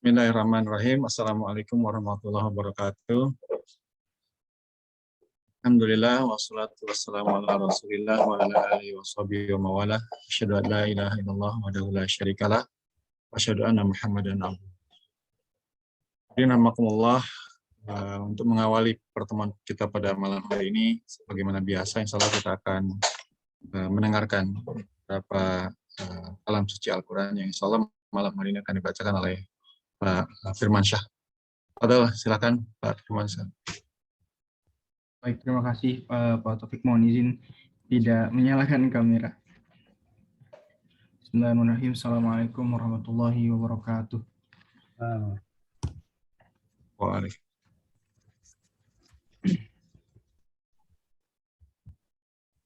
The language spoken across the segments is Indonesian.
Bismillahirrahmanirrahim. Assalamualaikum warahmatullahi wabarakatuh. Alhamdulillah wassalatu wassalamu ala Rasulillah wa ala alihi washabihi wa mawalah. Asyhadu an la ilaha illallah wahdahu la syarikalah wa asyhadu anna Muhammadan abduhu. Bismillahirrahmanirrahim. Untuk mengawali pertemuan kita pada malam hari ini, sebagaimana biasa, insya Allah kita akan mendengarkan beberapa kalam suci Al-Quran yang insya Allah malam hari ini akan dibacakan oleh Pak Firmansyah. Silakan Pak Firmansyah. Baik, terima kasih Pak Taufik. Mohon izin tidak menyalakan kamera. Bismillahirrahmanirrahim. Assalamualaikum warahmatullahi wabarakatuh. Waalaikumsalam.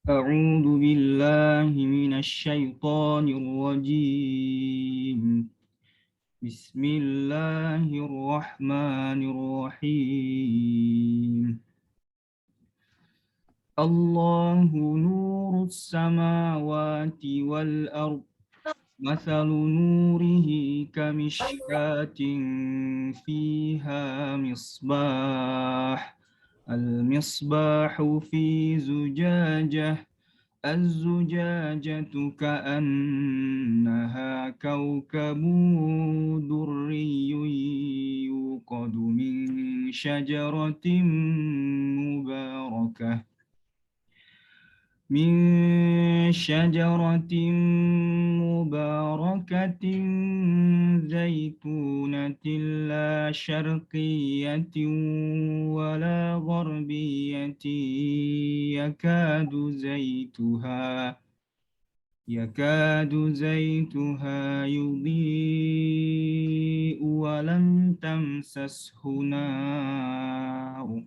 A'udzu billahi minasy syaithanir rajim. Bismillahirrahmanirrahim. Allahu nurus samawati wal ardh. مثل نوره كمشكاة فيها مصباح المصباح في زجاجة الزجاجة كأنها كوكب دري يوقد من شجرة مباركة زيتونة لا شرقية ولا غربية يكاد زيتها يضيء ولم تمسسه نار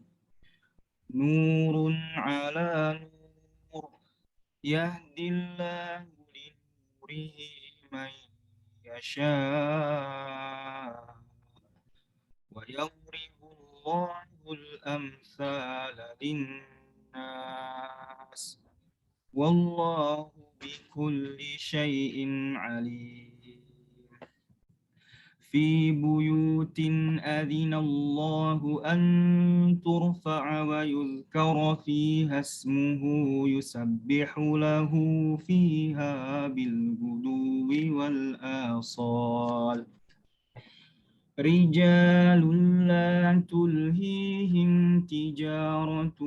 نور على نور يهدي الله لنوره من يشاء ويضرب الله الأمثال للناس والله بكل شيء عليم في بيوت أذن الله أن ترفع ويذكر فيها اسمه يسبح له فيها بالغدو والآصال رجال لا تلهيهم تجارة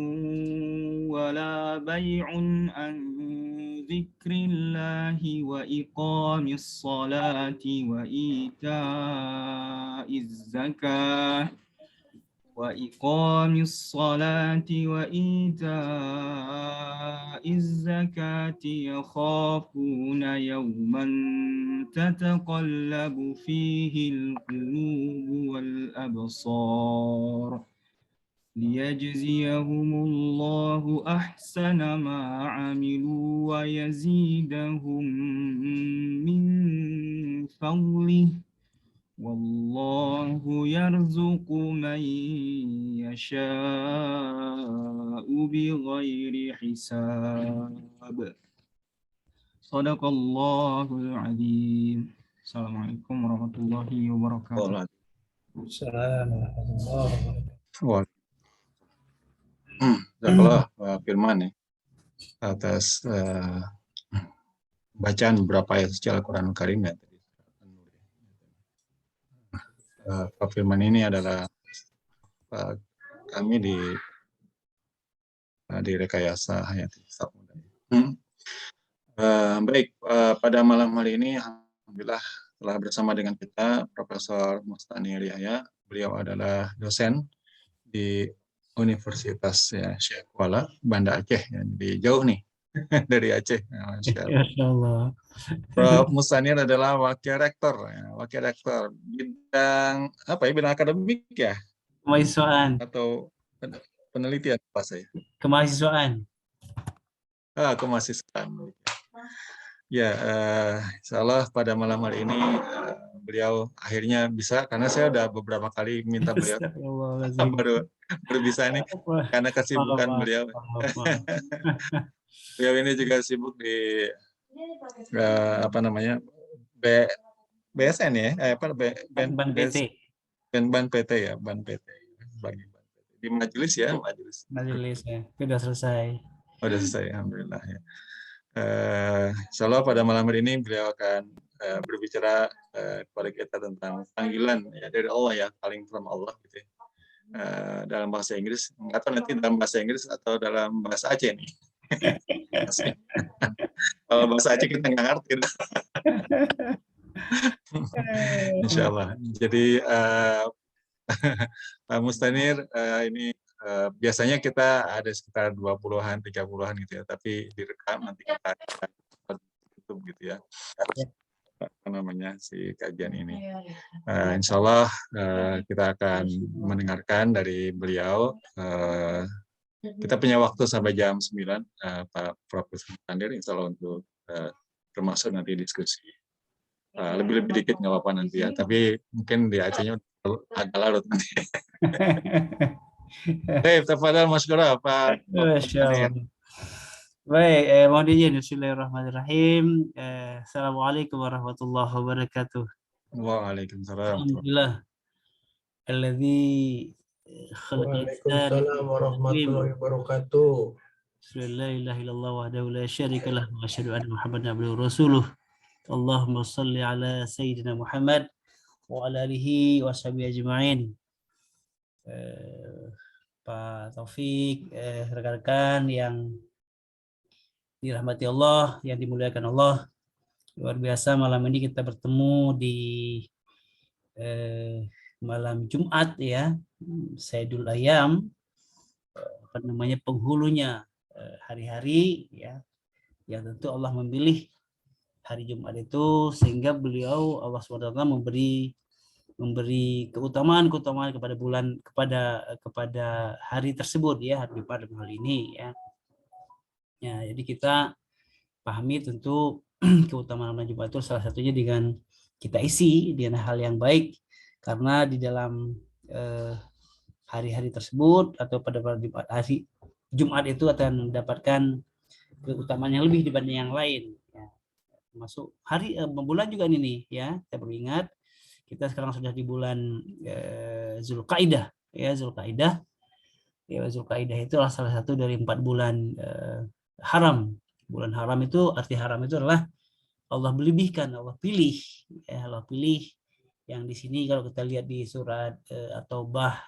ولا بيع عن ذكر الله وإقام الصلاة وإيتاء الزكاة يخافون يوما تتقلب فيه القلوب والأبصار ليجزيهم الله أحسن ما عملوا ويزيدهم من فضله والله يرزق من يشاء بغير حساب صدق الله العظيم. Assalamualaikum warahmatullahi wabarakatuh. Jazakallah Pak Firman ya, atas bacaan beberapa ayat suci Al-Quran Karim ya. Pak Firman ini adalah kami di Rekayasa Hayat Islam. Baik, pada malam hari ini alhamdulillah telah bersama dengan kita Profesor Mustani Yahya. Beliau adalah dosen di Universitas Syekh Kuala, Banda Aceh, ya. Jadi jauh nih dari Aceh. Masya Allah. Prof. Mustani adalah wakil rektor bidang apa ya, bidang akademik ya? Kemahasiswaan atau penelitian apa saya? Kemahasiswaan. Kemahasiswaan. Ya, insya Allah pada malam hari ini beliau akhirnya bisa, karena saya udah beberapa kali minta beliau baru bisa ini karena kesibukan beliau. Beliau ini juga sibuk di BSN ya, Ban PT, ban PT ya, ban PT. Bagi ban PT. Di majelis ya, majelis. majelis ya. Sudah selesai. Sudah selesai, alhamdulillah ya. Insya Allah pada malam hari ini beliau akan berbicara kepada kita tentang panggilan ya dari Allah ya, calling from Allah gitu ya. Dalam bahasa Inggris, nggak tahu nanti dalam bahasa Inggris atau dalam bahasa Aceh nih. Kalau bahasa Aceh kita nggak ngerti. Insya Allah. Jadi Pak Mustanir ini biasanya kita ada sekitar 20-an, 30-an gitu ya, tapi direkam nanti kita tutup gitu ya. Apa namanya si kajian ini. Insya Allah kita akan mendengarkan dari beliau. Kita punya waktu sampai jam 9, Pak Profesor Mustanir, insya Allah untuk termasuk nanti diskusi. Lebih-lebih dikit nggak apa-apa nanti ya, tapi mungkin di Acehnya agak larut nanti. Baik, tafadhal Mas Gora, Pak Masya Allah. Baik, mohon izin. Bismillahirrahmanirrahim. Assalamualaikum warahmatullahi wabarakatuh. Waalaikumsalam. Alhamdulillah. Alladzi Waalaikumsalam warahmatullahi wabarakatuh. Bismillahirrahmanirrahim. Wahdahu la syarika lah wa asyhadu anna Muhammadan abduhu rasuluh. Allahumma shalli ala sayyidina Muhammad wa ala alihi wa sahbihi ajma'in. Pak Taufik, rekan-rekan yang dirahmati Allah, yang dimuliakan Allah. Luar biasa malam ini kita bertemu di malam Jumat ya, Sayyidul Ayyam, apa namanya, penghulunya hari-hari ya, yang tentu Allah memilih hari Jumat itu sehingga beliau Allah SWT memberi keutamaan kepada bulan, kepada hari tersebut ya, hari Jumat dalam hal ini ya. Ya, jadi kita pahami tentu keutamaan bulan Jumat itu salah satunya dengan kita isi dengan hal yang baik, karena di dalam hari-hari tersebut atau pada hari Jumat itu akan mendapatkan keutamaan yang lebih dibanding yang lain ya. Masuk hari bulan juga ini nih ya, kita perlu ingat kita sekarang sudah di bulan Zulkaidah ya. Zulkaidah itu adalah salah satu dari 4 bulan haram. Bulan haram itu, arti haram itu adalah Allah melebihkan, Allah pilih ya, Allah pilih. Yang di sini kalau kita lihat di surat At-Taubah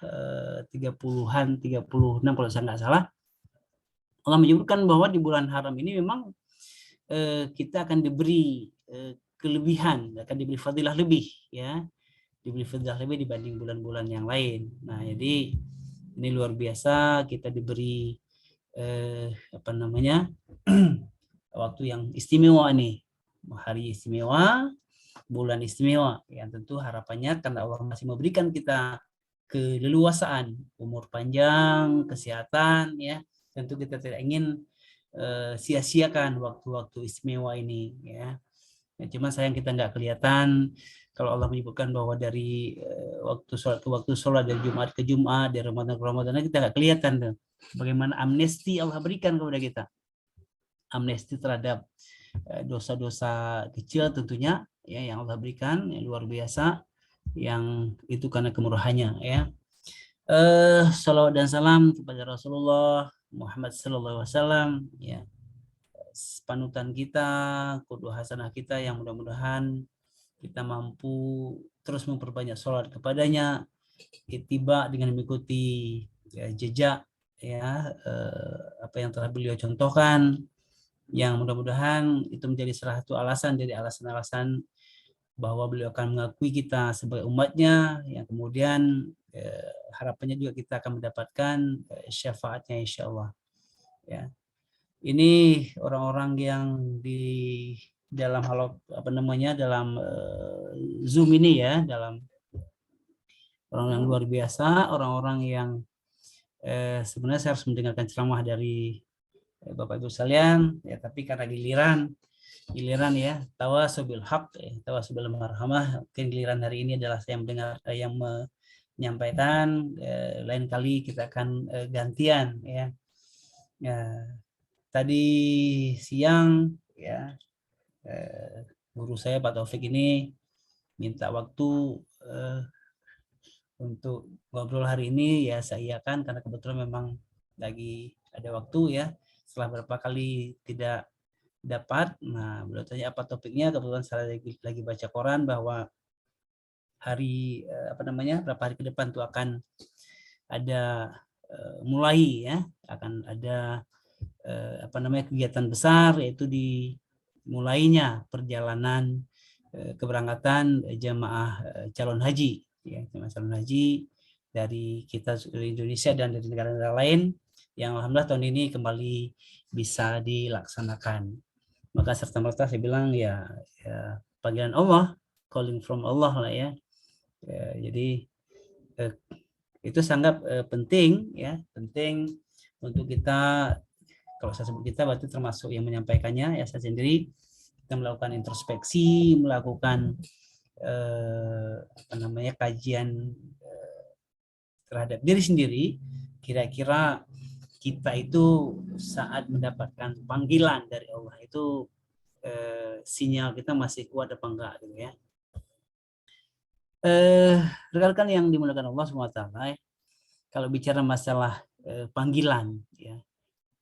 30-an 36 kalau saya nggak salah, Allah menyebutkan bahwa di bulan haram ini memang kita akan diberi kelebihan, akan diberi fadilah lebih ya, diberi fadilah lebih dibanding bulan-bulan yang lain. Nah, jadi ini luar biasa, kita diberi apa namanya waktu yang istimewa nih, hari istimewa, bulan istimewa, yang tentu harapannya karena Allah masih memberikan kita keleluasaan, umur panjang, kesehatan ya, tentu kita tidak ingin sia-siakan waktu-waktu istimewa ini ya. Cuma sayang kita nggak kelihatan kalau Allah menyebutkan bahwa dari waktu sholat ke waktu sholat, dari Jumat ke Jumat, dari Ramadan ke Ramadan, kita nggak kelihatan tuh bagaimana amnesti Allah berikan kepada kita, amnesti terhadap dosa-dosa kecil tentunya ya, yang Allah berikan yang luar biasa, yang itu karena kemurahannya ya. Salawat dan salam kepada Rasulullah Muhammad sallallahu alaihi wasallam ya, panutan kita, qudwah hasanah kita, yang mudah-mudahan kita mampu terus memperbanyak sholat kepadanya, ittiba dengan mengikuti ya, jejak ya apa yang telah beliau contohkan, yang mudah-mudahan itu menjadi salah satu alasan dari alasan-alasan bahwa beliau akan mengakui kita sebagai umatnya, yang kemudian harapannya juga kita akan mendapatkan syafaatnya insyaallah ya. Ini orang-orang yang di dalam apa namanya, dalam Zoom ini ya, dalam orang yang luar biasa, orang-orang yang sebenarnya saya harus mendengarkan ceramah dari Bapak Ibu sekalian ya, tapi karena giliran ya, tawasubil haq, tawasubil marhamah, mungkin giliran hari ini adalah saya mendengar yang menyampaikan, lain kali kita akan gantian ya. Tadi siang ya, guru saya Pak Taufik ini minta waktu untuk ngobrol hari ini, ya saya iakan karena kebetulan memang lagi ada waktu ya. Setelah berapa kali tidak dapat, nah beliau tanya apa topiknya, kebetulan saya lagi baca koran bahwa hari berapa hari ke depan tuh akan ada mulai ya, akan ada kegiatan besar, yaitu dimulainya perjalanan keberangkatan jamaah calon haji ya, jamaah calon haji dari kita dari Indonesia dan dari negara-negara lain yang alhamdulillah tahun ini kembali bisa dilaksanakan. Maka serta-merta saya bilang ya panggilan Allah, calling from Allah lah ya. Jadi itu sangat penting ya, penting untuk kita. Kalau saya sebut kita berarti termasuk yang menyampaikannya ya saya sendiri. Kita melakukan introspeksi, melakukan kajian terhadap diri sendiri. Kira-kira kita itu saat mendapatkan panggilan dari Allah itu sinyal kita masih kuat apa enggak gitu ya. Rekan-rekan yang dimuliakan Allah SWT, kalau bicara masalah panggilan ya,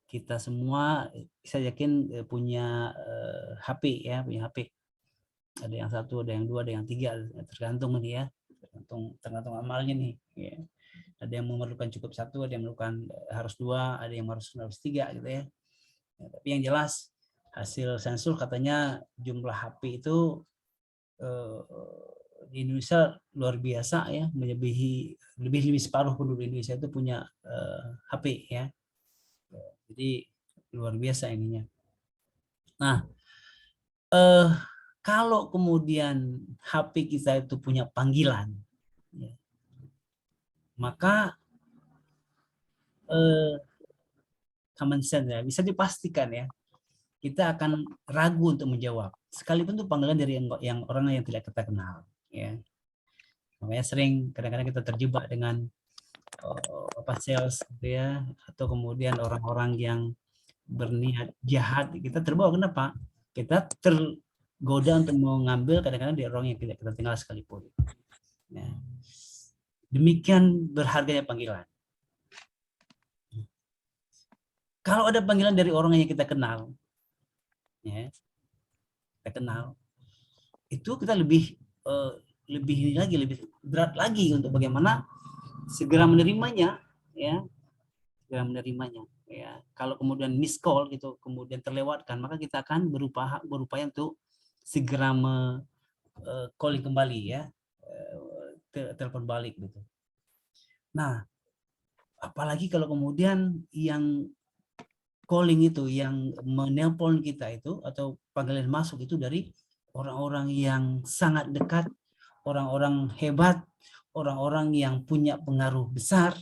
kita semua saya yakin punya HP ya, punya HP. Ada yang 1, ada yang 2, ada yang 3, tergantung nih ya, tergantung amalnya nih ya. Ada yang memerlukan cukup 1, ada yang memerlukan harus 2, ada yang harus 3 gitu ya. Tapi yang jelas hasil sensus katanya jumlah HP itu di Indonesia luar biasa ya, lebih separuh penduduk Indonesia itu punya HP ya. Jadi luar biasa ininya. Nah, kalau kemudian HP kita itu punya panggilan, ya, maka common sense ya, bisa dipastikan ya, kita akan ragu untuk menjawab, sekalipun itu panggilan dari yang orang yang tidak kita kenal. Ya, makanya sering kadang-kadang kita terjebak dengan sales gitu ya, atau kemudian orang-orang yang berniat jahat, kita terbawa. Kenapa? Kita tergoda untuk mengambil kadang-kadang dari orang yang tidak kita kenal sekalipun. Ya. Demikian berharganya panggilan. Kalau ada panggilan dari orang yang kita kenal, ya, itu kita lebih berat lagi untuk bagaimana segera menerimanya, ya, ya. Kalau kemudian miss call gitu, kemudian terlewatkan, maka kita akan berupaya untuk segera calling kembali ya, telepon balik gitu. Nah, apalagi kalau kemudian yang calling itu, yang menelpon kita itu atau panggilan masuk itu dari orang-orang yang sangat dekat, orang-orang hebat, orang-orang yang punya pengaruh besar,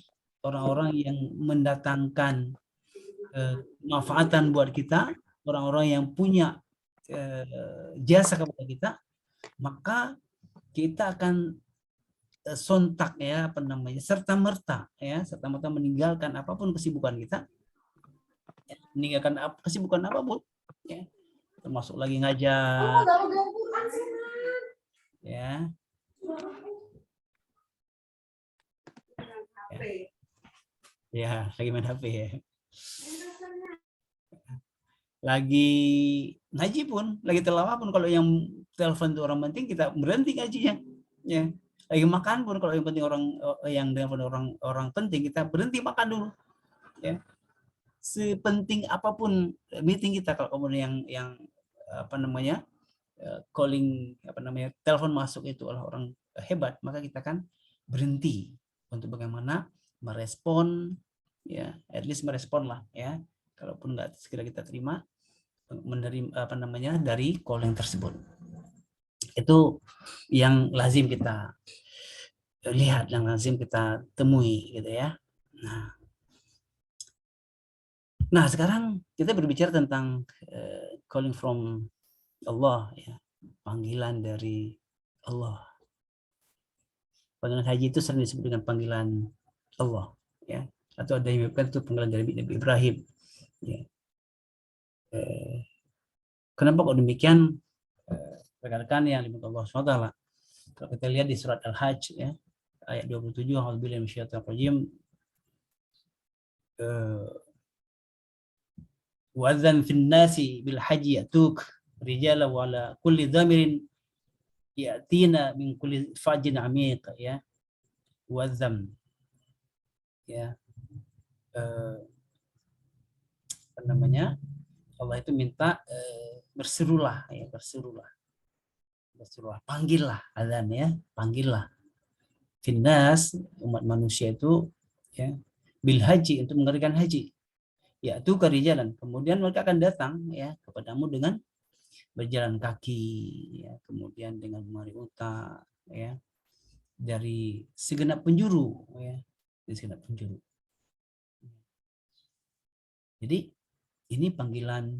orang-orang yang mendatangkan manfaatan buat kita, orang-orang yang punya jasa kepada kita, maka kita akan sontak ya, serta-merta meninggalkan apapun kesibukan kita, meninggalkan kesibukan apapun ya, termasuk lagi ngajar ya. Ya, lagi main HP ya. Lagi ngaji pun, lagi tilawah pun, kalau yang telepon itu orang penting, kita berhenti ngajinya. Ya. Lagi makan pun, kalau yang penting yang telepon orang penting, kita berhenti makan dulu. Ya. Sepenting apapun meeting kita, kalau kemudian yang calling telepon masuk itu adalah orang hebat, maka kita kan berhenti untuk bagaimana merespon ya, at least merespon lah ya, kalaupun nggak segera kita terima, menerima dari calling tersebut. Itu yang lazim kita lihat, yang lazim kita temui gitu ya. Nah sekarang kita berbicara tentang calling from Allah ya, panggilan dari Allah. Panggilan haji itu sering disebut dengan panggilan Allah ya, atau ada yang menyebutkan itu panggilan dari Nabi Ibrahim ya. Kenapa kok demikian? Rekan-rekan yang dimuliakan Allah SWT, Kalau kita lihat di surat Al-Hajj ya, ayat 27, a'udzubillahi minasyaitonir rajim. Wa'dzan fin nasi bil haji yatuk rijala wa ala kulli dhamirin ya'tina min kulli fajin amiq ya. Wa'dzan ya. Apa namanya? Allah itu minta berserulah ya, berserulah, panggillah, adzan ya, panggillah. Finnas, umat manusia itu ya, bil haji, untuk mengerjakan haji. Ya itu kerijalan, kemudian mereka akan datang ya kepadamu dengan berjalan kaki ya, kemudian dengan memari unta ya, dari segenap penjuru ya, dari segenap penjuru. Jadi ini panggilan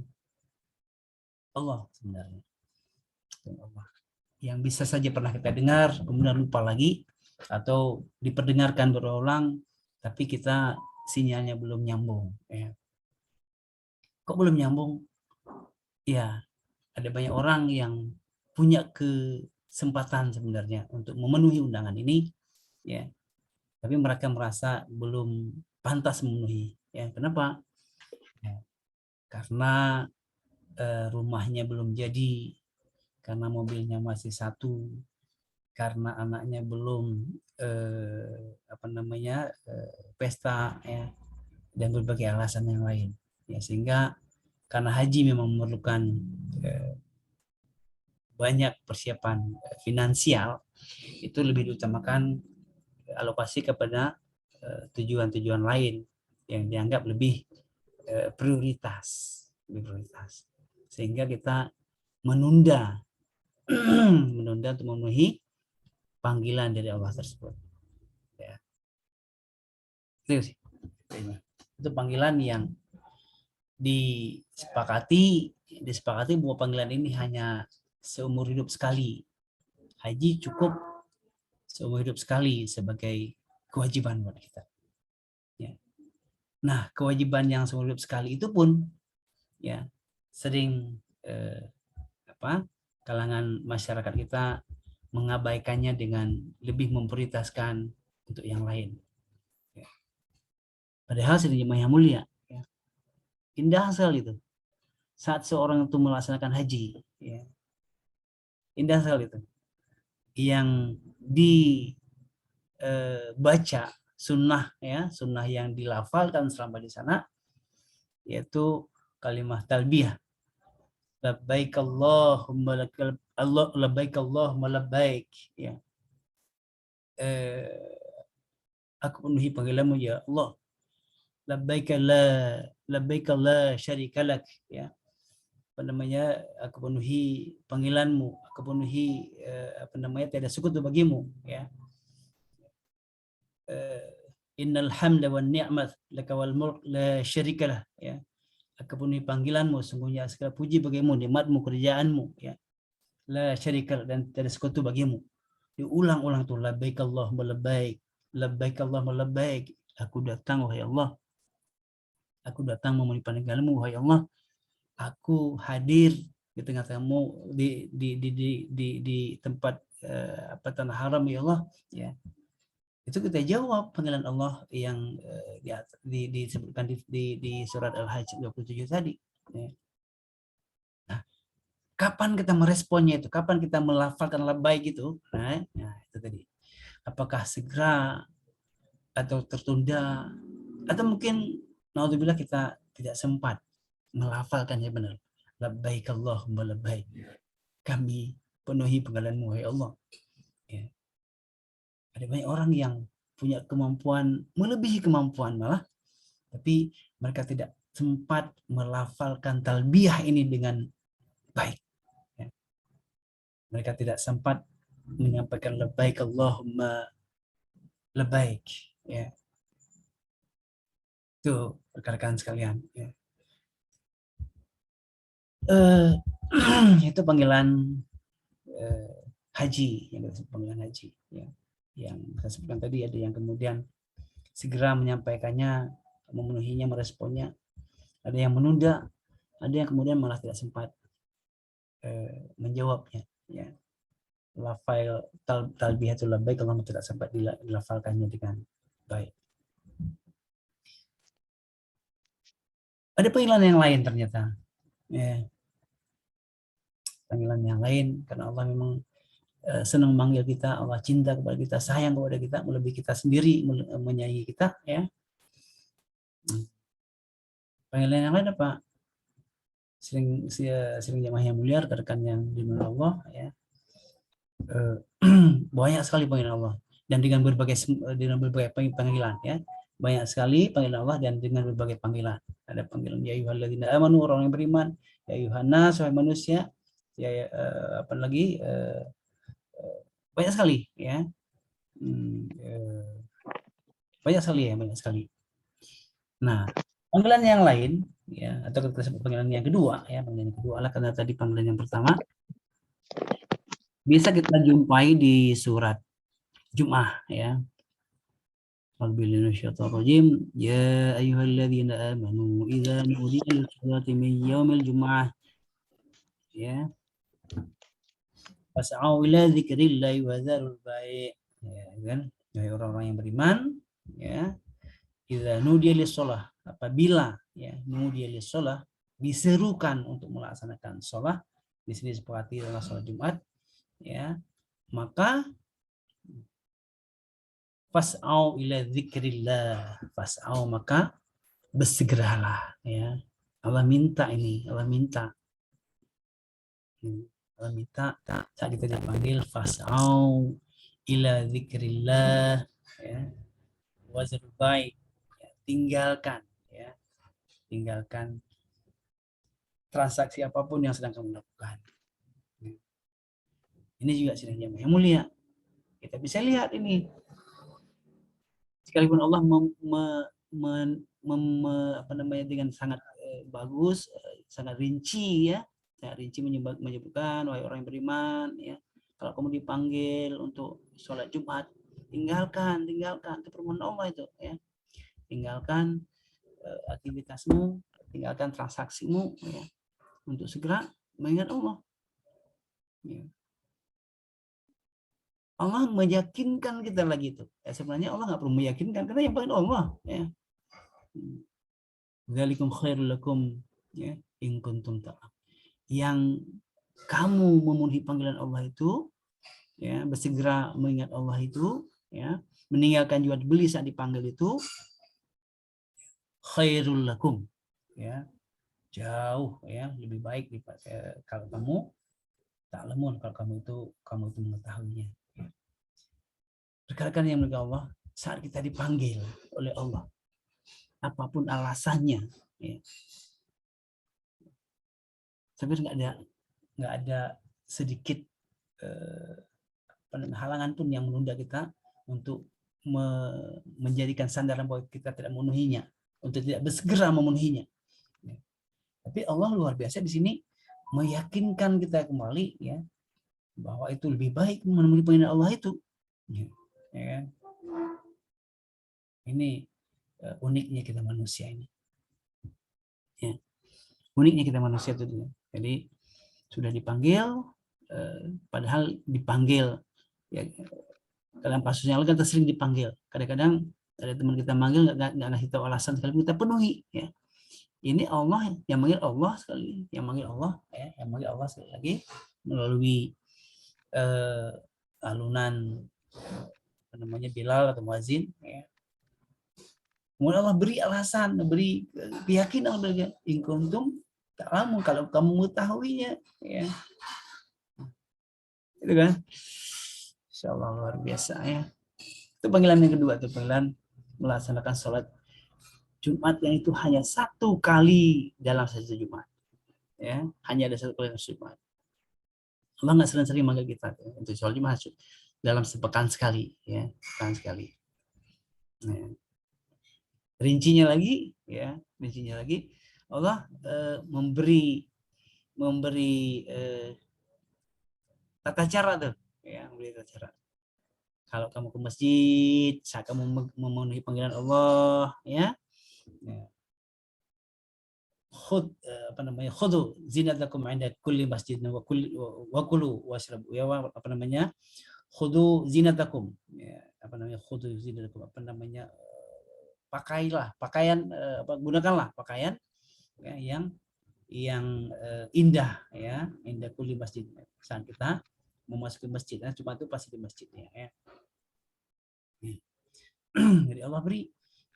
Allah sebenarnya. Allah yang bisa saja pernah kita dengar, kemudian lupa lagi, atau diperdengarkan berulang, tapi kita sinyalnya belum nyambung. Ya. Kok belum nyambung? Ya, ada banyak orang yang punya kesempatan sebenarnya untuk memenuhi undangan ini, ya, tapi mereka merasa belum pantas memenuhi. Ya, kenapa? Ya, karena rumahnya belum jadi, karena mobilnya masih satu, karena anaknya belum pesta ya, dan berbagai alasan yang lain ya, sehingga karena haji memang memerlukan banyak persiapan finansial, itu lebih diutamakan alokasi kepada tujuan-tujuan lain yang dianggap lebih prioritas, sehingga kita menunda untuk memenuhi panggilan dari Allah tersebut. Ya. Itu panggilan yang disepakati bahwa panggilan ini hanya seumur hidup sekali. Haji cukup seumur hidup sekali sebagai kewajiban buat kita. Ya. Nah, kewajiban yang seumur hidup sekali itu pun ya sering kalangan masyarakat kita mengabaikannya dengan lebih memprioritaskan untuk yang lain. Ya. Padahal sebenarnya yang mulia, ya. Indah sekali itu. Saat seorang itu melaksanakan haji, ya. Indah sekali itu. Yang dibaca sunnah, ya, sunnah yang dilafalkan selama di sana, yaitu kalimat talbiyah. Labbaik Allahumma labbaik, ya. Aku penuhi panggilanmu ya Allah. Labbaik la syarika lak, ya. Aku penuhi panggilanmu, aku penuhi tiada sekutu bagimu, ya. Innal hamda wan ni'mat laka wal mulk la syarika lah, ya. Aku penuhi panggilanmu, sungguhnya segala puji bagimu, nikmatmu, kerjaanmu, ya. La syarika dan tiada sekutu bagimu. Diulang-ulang tuh, labbaik Allahumma labbaik, labbaik Allahumma labbaik. Aku datang wahai Allah. Aku datang memenuhi panggilanmu wahai Allah. Aku hadir di tengah-tengahmu di tempat tanah haram ya Allah, ya. Itu kita jawab panggilan Allah yang disebutkan di surat Al-Hajj 27 tadi. Ya. Nah, kapan kita meresponnya itu? Kapan kita melafalkan labbaik itu? Nah, itu tadi. Apakah segera atau tertunda, atau mungkin naudzubillah kita tidak sempat melafalkan ya benar. Labbaik Allahumma labbaik. Kami penuhi panggilanmu wahai Allah. Ya. Ada banyak orang yang punya kemampuan, melebihi kemampuan malah, tapi mereka tidak sempat melafalkan talbiyah ini dengan baik. Ya. Mereka tidak sempat menyampaikan labbaik Allahumma labbaik. Ya. Itu rekan-rekan sekalian. Ya. Itu panggilan haji, yang disebut panggilan haji, ya. Yang saya sebutkan tadi, ada yang kemudian segera menyampaikannya, memenuhinya, meresponnya, ada yang menunda, ada yang kemudian malah tidak sempat menjawabnya, ya. lafal talbiyatul labbaik Allah tidak sempat dilafalkannya dengan baik. Ada panggilan yang lain ternyata. Ya. Panggilan yang lain karena Allah memang senang manggil kita, Allah cinta kepada kita, sayang kepada kita, melebihi kita sendiri, menyayangi kita, ya. Panggilan yang lain apa? Sering jamaah yang mulia, rekan yang dimuliakan Allah, ya. Banyak sekali panggilan Allah dan dengan berbagai panggilan, ya. Banyak sekali panggilan Allah dan dengan berbagai panggilan. Ada panggilan ya ayyuhalladzina amanu, orang yang beriman, ya ayyuhannas, wahai manusia, ya, apa lagi, banyak sekali, ya. Banyak sekali. Nah, panggilan yang lain, ya, atau kita sebut panggilan yang kedua, ya, panggilan yang kedua adalah karena tadi panggilan yang pertama bisa kita jumpai di surat Jum'ah, ya. Alhamdulillahirrahmanirrahim. Ya ayyuhalladzina amanu idza nudiya lis-salati min yaumil jum'ah, ya, fas'au ila dzikrillahi wa dzarul bai', ya kan, ya, orang-orang yang beriman, ya, idza nudiya lis-shalah, apabila, ya, nudiya lis-shalah, diserukan untuk melaksanakan sholat, di sini sepakati adalah sholat Jumat, ya, maka fas'au ila dzikrillah, fas'au, maka bersegeralah, ya. Allah minta saat kita dipanggil fas'au ila dzikrillah, ya, wazrul bai', ya, tinggalkan transaksi apapun yang sedang kamu lakukan. Ini juga sidang jamaah yang mulia. Kita bisa lihat ini. Sekalipun Allah dengan sangat bagus, sangat rinci, ya, sangat rinci menyebutkan wahai orang yang beriman, ya, kalau kamu dipanggil untuk sholat Jumat, tinggalkan itu permohonan Allah itu, ya, tinggalkan aktivitasmu, tinggalkan transaksimu, ya, untuk segera mengingat Allah. Ya. Allah meyakinkan kita lagi itu. Ya, sebenarnya Allah nggak perlu meyakinkan karena yang paling Allah, ya. Dzalikum khairul lakum, ya, in kuntum ta'lam. Yang kamu memenuhi panggilan Allah itu, ya, bersegera mengingat Allah itu, ya, meninggalkan jual beli saat dipanggil itu, khairul lakum, ya, jauh, ya, lebih baik kalau kamu ta'lamun, kalau kamu itu mengetahuinya. Rekan-rekan yang mulia Allah, saat kita dipanggil oleh Allah, apapun alasannya, ya, sebenarnya nggak ada sedikit halangan pun yang menunda kita untuk menjadikan sandaran bahwa kita tidak memenuhinya, untuk tidak bersegera memenuhinya. Ya. Tapi Allah luar biasa di sini meyakinkan kita kembali, ya, bahwa itu lebih baik memenuhi panggilan Allah itu. Ya. Ya. Ini uniknya kita manusia ini. Ya. Uniknya kita manusia itu. Jadi sudah dipanggil, padahal dipanggil, ya, dalam kasus yang lain kita sering dipanggil. Kadang-kadang ada teman kita manggil nggak ngasih tahu alasan, sekali kita penuhi, ya. Ini Allah yang manggil Allah sekali, yang manggil Allah, ya, yang manggil Allah sekali lagi melalui alunan Bilal atau muazin, ya. Kemudian Allah beri alasan, beri keyakinan kepada in kuntum ta'lamun, kalau kamu mengetahuinya, ya. Itu kan? Insyaallah luar biasa, ya. Itu panggilan yang kedua, itu panggilan melaksanakan sholat Jumat yang itu hanya satu kali dalam satu Jumat, ya, hanya ada satu kali dalam Jumat. Allah nggak sering-sering manggil kita, ya, untuk sholat Jumat dalam sepekan sekali, ya, sepekan sekali. Nah, rincinya lagi, Allah memberi tata cara tuh, ya, memberi tata cara. Kalau kamu ke masjid, saat kamu memenuhi panggilan Allah, ya, khudu zinatakum 'inda kulli masjid wa kulu washrabu ya khudu zinatakum khudu zinatakum pakailah pakaian gunakanlah pakaian ya, yang indah ya, indah kulli masjid. Saat kita memasuki masjid, cuma itu pasti di masjidnya ya. Jadi Allah beri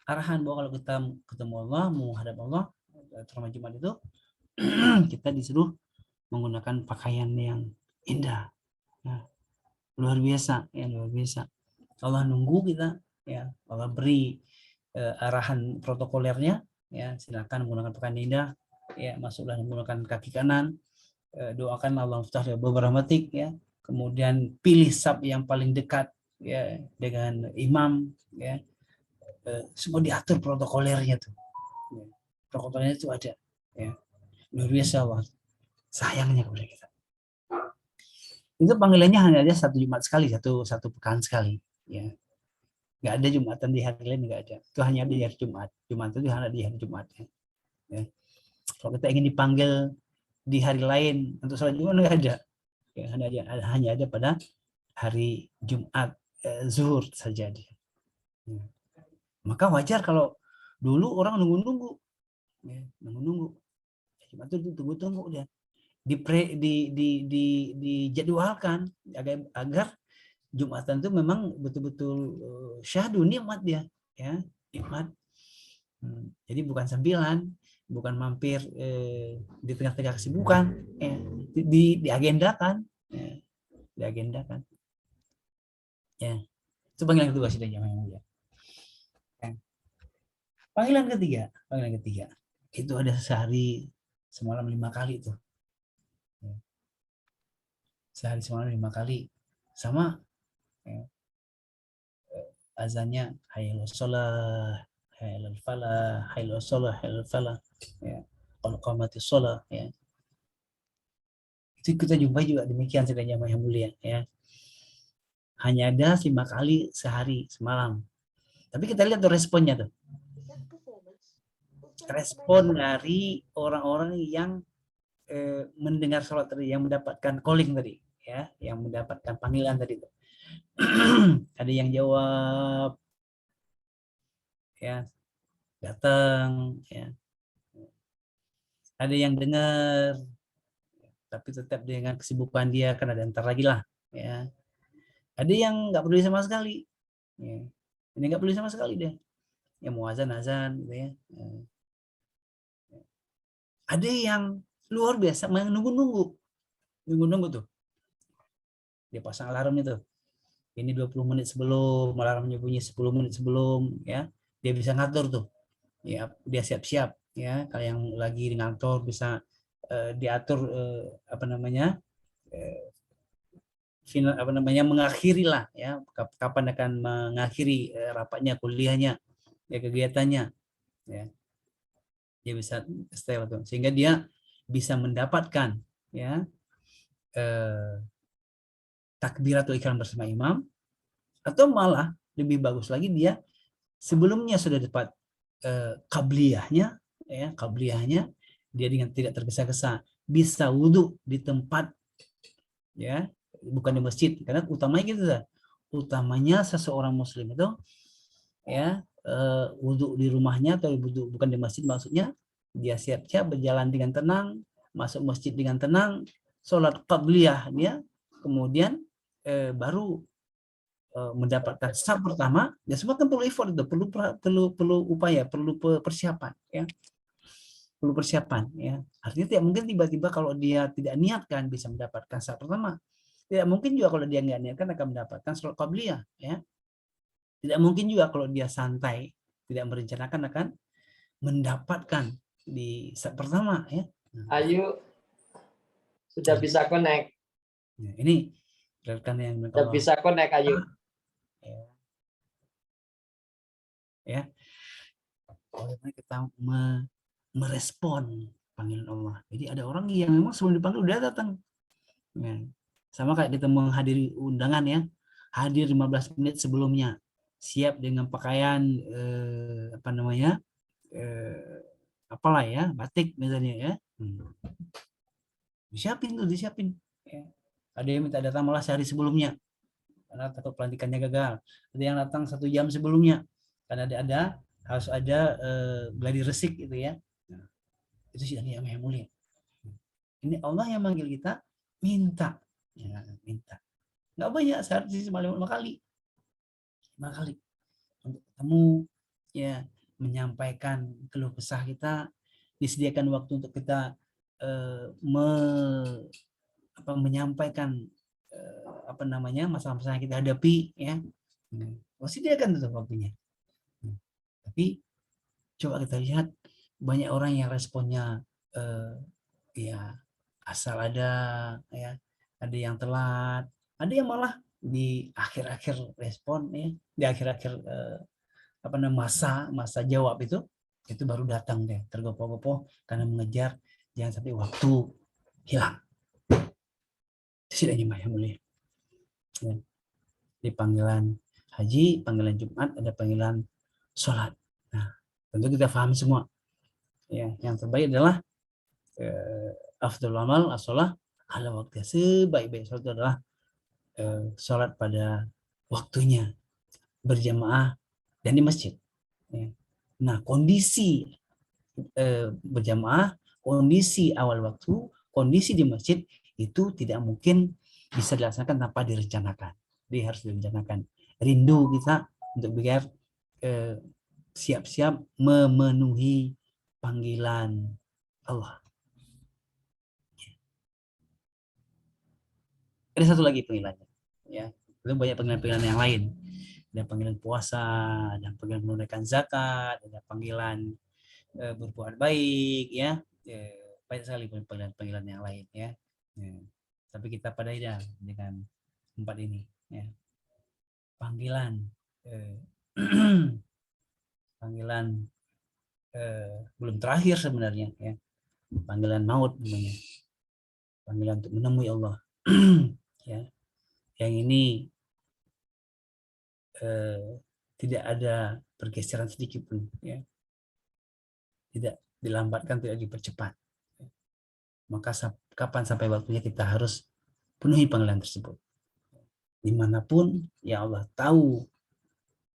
arahan bahwa kalau kita ketemu Allah, menghadap Allah terutama Jumat itu kita disuruh menggunakan pakaian yang indah. Nah, luar biasa ya, luar biasa. Allah nunggu kita ya, Allah beri arahan protokolernya ya, silakan menggunakan pakaian indah ya, masuklah menggunakan kaki kanan, doakan Allah berahmatik ya, kemudian pilih saf yang paling dekat ya dengan imam ya, semua diatur protokolernya tuh ya. Protokolernya itu ada ya, luar biasa Allah sayangnya kepada kita. Itu panggilannya hanya ada satu Jumat sekali, satu pekan sekali ya, nggak ada Jumatan di hari lain, nggak ada, itu hanya di hari Jumat. Jumat itu hanya di hari Jumat ya. Kalau kita ingin dipanggil di hari lain untuk sholat Jumat nggak ada ya, hanya ada pada hari Jumat zuhur saja dia. Ya. Maka wajar kalau dulu orang nunggu-nunggu ya, Jumat itu tunggu-tunggu dia dijadwalkan agar Jumatan itu memang betul-betul syahdu, nikmat dia ya, nikmat. Jadi bukan sambilan, bukan mampir di tengah-tengah kesibukan, diagendakan ya, diagendakan ya. Itu panggilan kedua sudah jamaah yang mulia. Panggilan ketiga itu ada sehari semalam 5 kali tuh. Sehari semalam 5 kali sama ya. Azannya hayya shalah, hayya falah, hayya shalah, hayya falah ya, qad qamatis shalah ya. Itu kita jumpai juga demikian sudah jamaah yang mulia ya. Hanya ada 5 kali sehari semalam. Tapi kita lihat tuh responnya tuh. Respon dari orang-orang yang mendengar sholat tadi, yang mendapatkan calling tadi ya, yang mendapatkan panggilan tadi tuh. Ada yang jawab ya, datang ya. Ada yang dengar tapi tetap dengan kesibukan dia, kan ada ntar lagi lah ya. Ada yang nggak peduli sama sekali ya. Ini nggak peduli sama sekali deh ya, mau azan gitu ya. Ada yang luar biasa nunggu tuh, dia pasang alarm itu, ini 20 menit sebelum alarmnya bunyi, 10 menit sebelum ya, dia bisa ngatur tuh ya, dia siap-siap ya. Kalau yang lagi di kantor bisa diatur mengakhiri lah ya, kapan akan mengakhiri rapatnya, kuliahnya ya, kegiatannya ya, dia bisa stay waktu, sehingga dia bisa mendapatkan ya takbiratul ihram bersama imam, atau malah lebih bagus lagi dia sebelumnya sudah dapat qabliyahnya ya, dia dengan tidak tergesa-gesa bisa wudhu di tempat ya, bukan di masjid, karena utamanya gitu lah. Utamanya seseorang muslim itu ya wudhu di rumahnya, atau wudhu bukan di masjid, maksudnya dia siap-siap berjalan dengan tenang, masuk masjid dengan tenang, sholat qabliyah dia, kemudian baru mendapatkan saf pertama. Ya semua kan perlu effort itu, perlu upaya, perlu persiapan ya, perlu persiapan ya. Artinya tidak mungkin tiba-tiba kalau dia tidak niatkan bisa mendapatkan saf pertama. Tidak mungkin juga kalau dia nggak niatkan akan mendapatkan sholat qabliyah ya. Tidak mungkin juga kalau dia santai, tidak merencanakan, akan mendapatkan di saf pertama ya. Ayu sudah bisa connect. Nah, ini rekan yang sudah bisa connect Ayu. Ya. Bagaimana kita merespon panggilan Allah. Jadi ada orang yang memang sebelum dipanggil udah datang. Ya. Sama kayak kita menghadiri undangan ya, hadir 15 menit sebelumnya, siap dengan pakaian apalah ya, batik misalnya ya. Disiapin tuh, disiapin. Ya. Ada yang minta datang malah sehari sebelumnya karena takut pelantikannya gagal. Ada yang datang 1 jam sebelumnya karena harus ada gladi resik gitu ya. Nah, itu sidang yang mulia. Ini Allah yang manggil kita, minta, ya, minta. Nggak banyak, sehari cuma 5 kali. 5 kali untuk ketemu, ya, menyampaikan keluh kesah kita, disediakan waktu untuk kita menyampaikan masalah-masalah yang kita hadapi, ya, sediakan tuh waktunya. Tapi coba kita lihat banyak orang yang responnya ya asal ada, ya, ada yang telat, ada yang malah di akhir-akhir respon, ya, di akhir-akhir masa jawab itu baru datang deh, tergopoh-gopoh karena mengejar jangan sampai waktu hilang. Sidangnya yang mulia. Ya. Di panggilan haji, panggilan Jumat, ada panggilan sholat. Nah, tentu kita paham semua. Ya, yang terbaik adalah afdhalul amal as-shalah ala waktu. Sebaik-baik sholat adalah sholat pada waktunya, berjamaah dan di masjid. Ya. Nah, kondisi berjamaah, kondisi awal waktu, kondisi di masjid itu tidak mungkin bisa dilaksanakan tanpa direncanakan. Dia harus direncanakan. Rindu kita untuk biar siap-siap memenuhi panggilan Allah. Ada satu lagi panggilannya, ya. Belum banyak panggilan-panggilan yang lain. Ada panggilan puasa, ada panggilan menunaikan zakat, ada panggilan berbuat baik, ya. Banyak sekali panggilan-panggilan yang lain, ya. Tapi kita pada dengan 4 ini, ya. Panggilan panggilan belum terakhir sebenarnya, ya. Panggilan maut namanya. Panggilan untuk menemui Allah. Ya. Yang ini tidak ada pergeseran sedikit pun, ya. Tidak dilambatkan, tidak dipercepat. Maka kapan sampai waktunya kita harus penuhi panggilan tersebut. Dimanapun, ya Allah tahu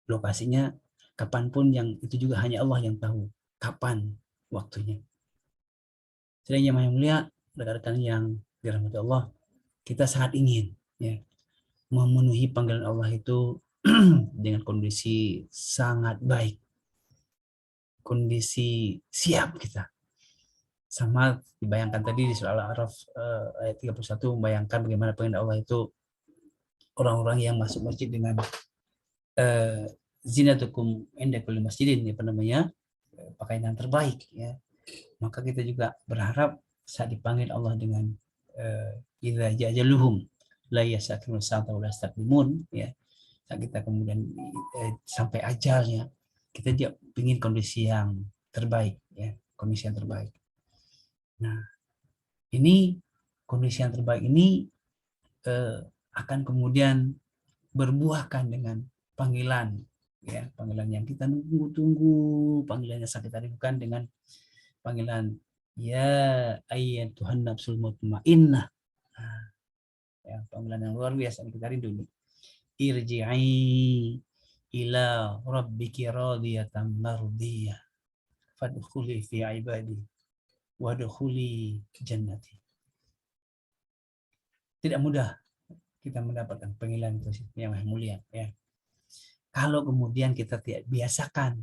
lokasinya, kapanpun, yang itu juga hanya Allah yang tahu kapan waktunya. Sedangkan yang mulia, rekan-rekan yang dirahmati Allah, kita sangat ingin, ya, memenuhi panggilan Allah itu dengan kondisi sangat baik, kondisi siap kita. Sama dibayangkan tadi di surah Al-A'raf ayat 31, membayangkan bagaimana panggilan Allah itu orang-orang yang masuk masjid dengan zinatukum inda kulli masjidin, apa namanya, pakaian yang terbaik, ya. Maka kita juga berharap saat dipanggil Allah dengan idza ja'aluhum la yasakinu sa'ata wa la yastaqdimun, ya. Saat kita kemudian sampai ajalnya, kita juga ingin kondisi yang terbaik, ya, kondisi yang terbaik. Nah, ini kondisi yang terbaik ini akan kemudian berbuahkan dengan panggilan, ya, panggilan yang kita tunggu-tunggu, panggilan yang kita rindukan dengan panggilan ya ayyatuhan nafsul mutmainnah. Nah, ya, panggilan yang luar biasa kita rindu nih. Irji'i ila rabbiki radiyatan mardiyah fadkhuli fi ibadi wadkhuli jannati. Tidak mudah kita mendapatkan panggilan itu yang mulia, ya. Kalau kemudian kita tidak biasakan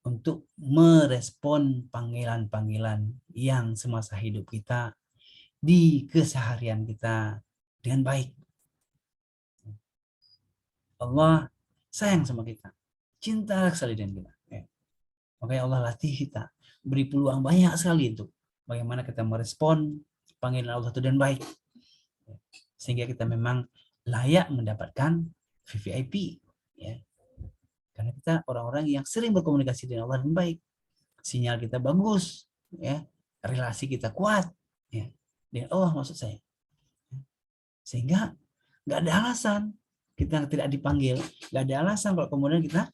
untuk merespon panggilan-panggilan yang semasa hidup kita, di keseharian kita dengan baik. Allah sayang sama kita, cinta sekali dengan kita, ya. Makanya Allah latih kita, beri peluang banyak sekali untuk bagaimana kita merespon panggilan Allah itu dengan baik, sehingga kita memang layak mendapatkan VVIP, ya. Karena kita orang-orang yang sering berkomunikasi dengan Allah dengan baik, sinyal kita bagus, ya, relasi kita kuat, ya, dengan Allah maksud saya. Sehingga nggak ada alasan kita tidak dipanggil, nggak ada alasan kalau kemudian kita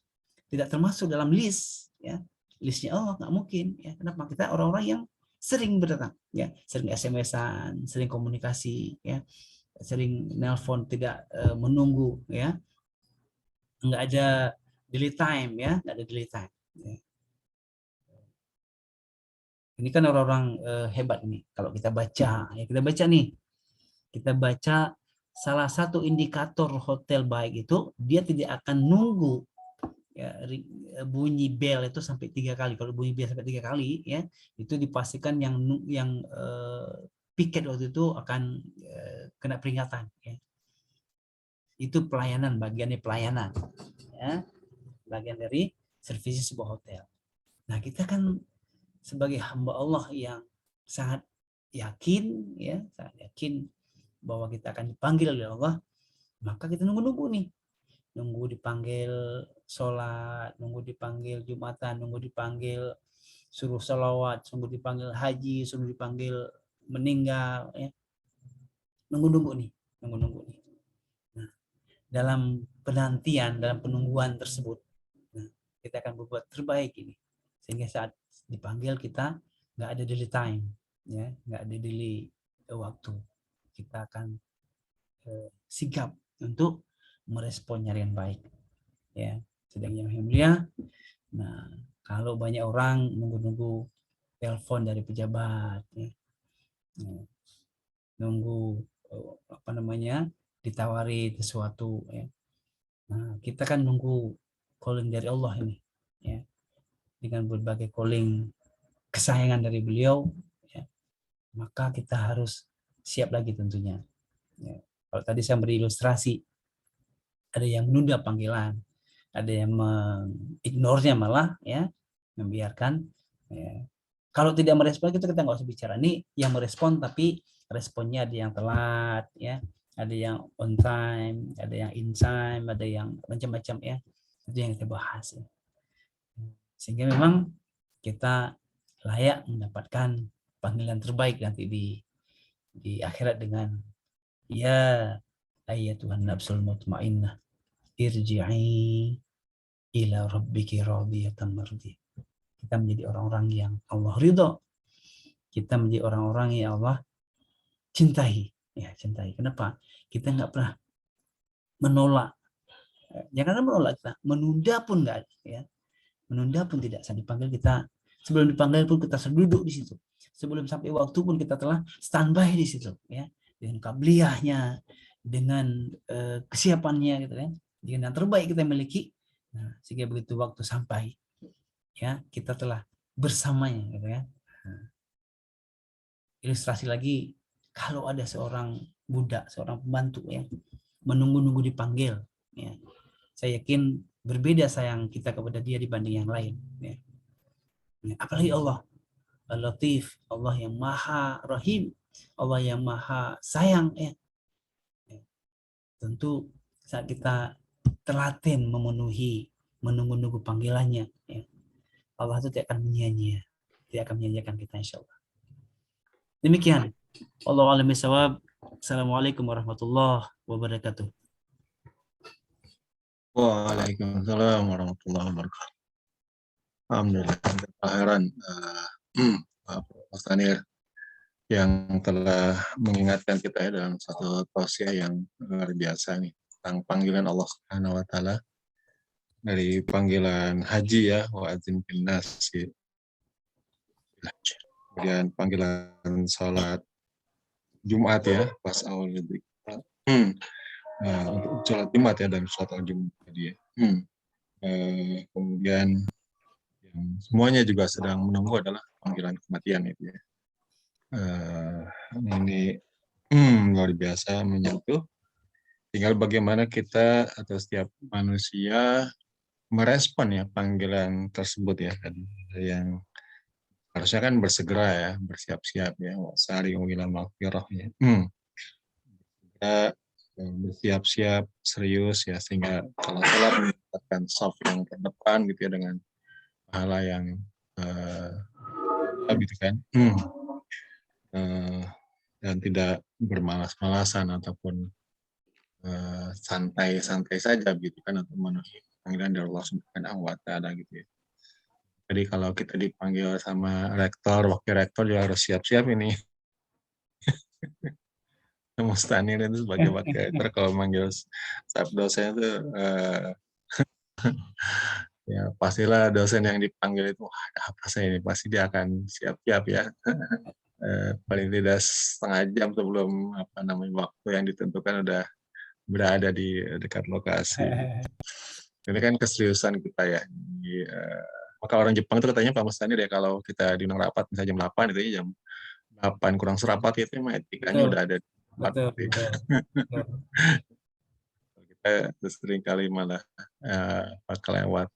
tidak termasuk dalam list, ya, listnya. Oh, nggak mungkin. Ya, kenapa? Kita orang-orang yang sering berdatang, ya, sering SMS-an, sering komunikasi, ya, sering nelpon, tidak menunggu, ya, nggak ada delay time, ya, nggak ada delay time. Ya. Ini kan orang-orang hebat ini. Kalau kita baca, ya kita baca nih, kita baca salah satu indikator hotel baik itu dia tidak akan nunggu ya, bunyi bel itu sampai 3 kali. Kalau bunyi bel sampai 3 kali, ya, itu dipastikan yang piket waktu itu akan kena peringatan. Ya. Itu pelayanan, bagiannya pelayanan, ya, bagian dari servis sebuah hotel. Nah, kita kan sebagai hamba Allah yang sangat yakin, ya, sangat yakin bahwa kita akan dipanggil oleh Allah, maka kita nunggu-nunggu nih, nunggu dipanggil sholat, nunggu dipanggil Jumatan, nunggu dipanggil suruh sholawat, nunggu dipanggil haji, suruh dipanggil meninggal, ya. Nunggu-nunggu nih, nunggu-nunggu nih. Nah, dalam penantian, dalam penungguan tersebut, nah, kita akan berbuat terbaik ini, sehingga saat dipanggil kita nggak ada delay time, ya, nggak ada delay waktu. Kita akan sigap untuk meresponnya dengan baik, ya. Sedang yang mulia, nah, kalau banyak orang nunggu-nunggu telepon dari pejabat, ya, nunggu apa namanya ditawari sesuatu, ya. Nah, kita kan nunggu calling dari Allah ini, ya, dengan berbagai calling kesayangan dari beliau, ya, maka kita harus siap lagi tentunya. Ya. Kalau tadi saya beri ilustrasi, ada yang menunda panggilan, ada yang mengignornya malah, ya, membiarkan. Ya. Kalau tidak merespon kita nggak usah bicara. Ini yang merespon tapi responnya ada yang telat, ya, ada yang on time, ada yang in time, ada yang macam-macam, ya. Itu yang kita bahas. Ya. Sehingga memang kita layak mendapatkan panggilan terbaik nanti di akhirat dengan ya ayyatuhan nafsul mutmainnah irji'i ila rabbiki radiyatan mardiyah. Kita menjadi orang-orang yang Allah ridho. Kita menjadi orang-orang yang Allah cintai, ya, cintai. Kenapa? Kita nggak pernah menolak. Jangan menolak, kita menunda pun nggak, ya. Menunda pun tidak. Saat dipanggil kita, sebelum dipanggil pun kita duduk di situ. Sebelum sampai waktu pun kita telah standby di situ, ya, dengan kabliyahnya, dengan kesiapannya, gitu kan, dengan yang terbaik kita miliki. Nah, sehingga begitu waktu sampai, ya, kita telah bersamanya, gitu kan. Nah, ilustrasi lagi, kalau ada seorang budak, seorang pembantu, ya, menunggu-nunggu dipanggil, ya, saya yakin berbeda sayang kita kepada dia dibanding yang lain, ya. Apalagi Allah Al-Latif, Allah yang maha rahim, Allah yang maha sayang, ya. Tentu saat kita telaten memenuhi, menunggu-nunggu panggilannya, ya, Allah itu tidak akan menyia-nyia, tidak akan menyanyiakan kita, insya Allah. Demikian. Wallahu a'lam bishawab. Assalamualaikum warahmatullahi wabarakatuh. Waalaikumsalam warahmatullahi wabarakatuh. Alhamdulillah, kehadiran Mas Tanir yang telah mengingatkan kita, ya, dalam satu tausiah yang luar biasa nih tentang panggilan Allah Subhanahu wa taala, dari panggilan haji, ya, wa adzin fil nas, kemudian panggilan salat Jumat, ya, pas awal untuk sholat Jumat, ya, dan sholat Jumat tadi, ya. Kemudian yang semuanya juga sedang menunggu adalah panggilan kematian itu, ya. Ini luar biasa menyentuh. Tinggal bagaimana kita atau setiap manusia merespon, ya, panggilan tersebut, ya. Yang harusnya kan bersegera, ya, bersiap-siap, ya, wasari'u ilal maghfirah, ya. Kita bersiap-siap serius, ya, sehingga kalau sholat mendapatkan shaf yang terdepan, gitu, ya, dengan pahala yang gitu kan, dan tidak bermalas-malasan ataupun santai-santai saja, gitu kan, untuk memenuhi panggilan dari Allah Subhanahu wa taala, gitu, ya. Jadi kalau kita dipanggil sama rektor, wakil rektor juga harus siap-siap ini. Mustanir itu sebagai wakil rektor kalau manggil staf dosen itu ya pastilah dosen yang dipanggil itu, wah, ada apa saya ini, pasti dia akan siap-siap ya. Paling tidak setengah jam sebelum waktu yang ditentukan udah berada di dekat lokasi. Ini kan keseriusan kita ya. Maka orang Jepang itu katanya Pak Mustanir ya, kalau kita diundang rapat misalnya jam 8 itu ya, jam 8 kurang serapat itu emang etikanya Betul. udah ada di tempat. Betul. Kita sering kali malah kelewat.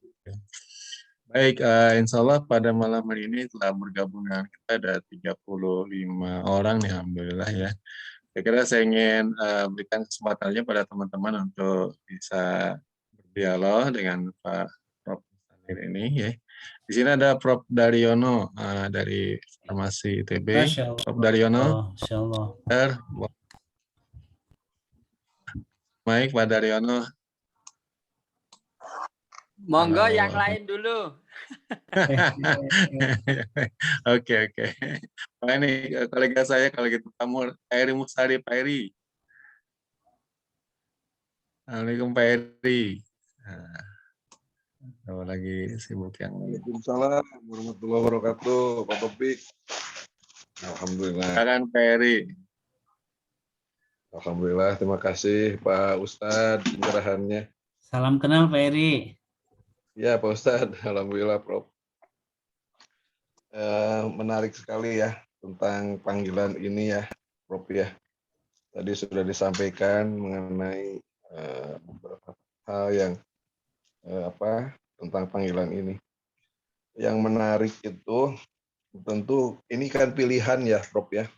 Baik, insya Allah pada malam hari ini telah bergabung dengan kita ada 35 orang nih, alhamdulillah ya. Kira-kira saya ingin berikan kesempatannya pada teman-teman untuk bisa berdialog dengan Pak Prof. Mustanir ini ya. Di sini ada Prof. Daryono dari Farmasi ITB. Masya Allah. Prof. Daryono. Masya Allah. Baik, Pak Daryono. Monggo yang lain dulu. Oke. Nah, ini kolega saya kalau gitu, kamu Eri Mustari, Pak Eri. Assalamualaikum Pak Eri. Kalau lagi sibuk yang Waalaikumsalam warahmatullahi wabarakatuh, Pak Topik. Alhamdulillah. silakan Pak Eri. Alhamdulillah, terima kasih Pak Ustadz pencerahannya. Salam kenal Pak Eri. Ya Pak Ustadz, alhamdulillah Prof. Menarik sekali ya tentang panggilan ini ya, Prof ya. Tadi sudah disampaikan mengenai beberapa hal yang tentang panggilan ini. Yang menarik itu tentu ini kan pilihan ya, Prof ya.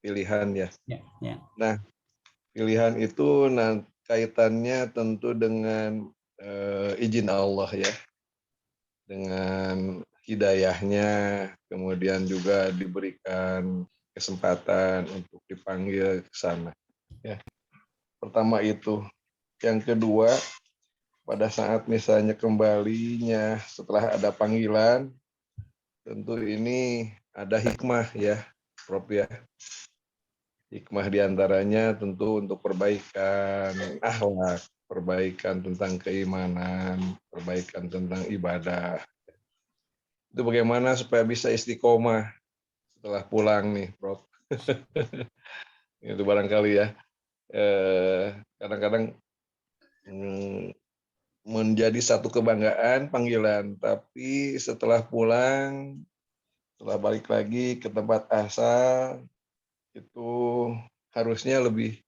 Pilihan ya. Ya. Nah, pilihan itu kaitannya tentu dengan izin Allah ya, dengan hidayahnya, kemudian juga diberikan kesempatan untuk dipanggil ke sana. Ya. Pertama itu. Yang kedua, pada saat misalnya kembalinya setelah ada panggilan, tentu ini ada hikmah ya, Prof ya. Hikmah diantaranya tentu untuk perbaikan akhlak, perbaikan tentang keimanan, perbaikan tentang ibadah. Itu bagaimana supaya bisa istiqomah setelah pulang nih, Prof. Itu barangkali ya. Kadang-kadang menjadi satu kebanggaan panggilan, tapi setelah pulang, setelah balik lagi ke tempat asal, itu harusnya lebih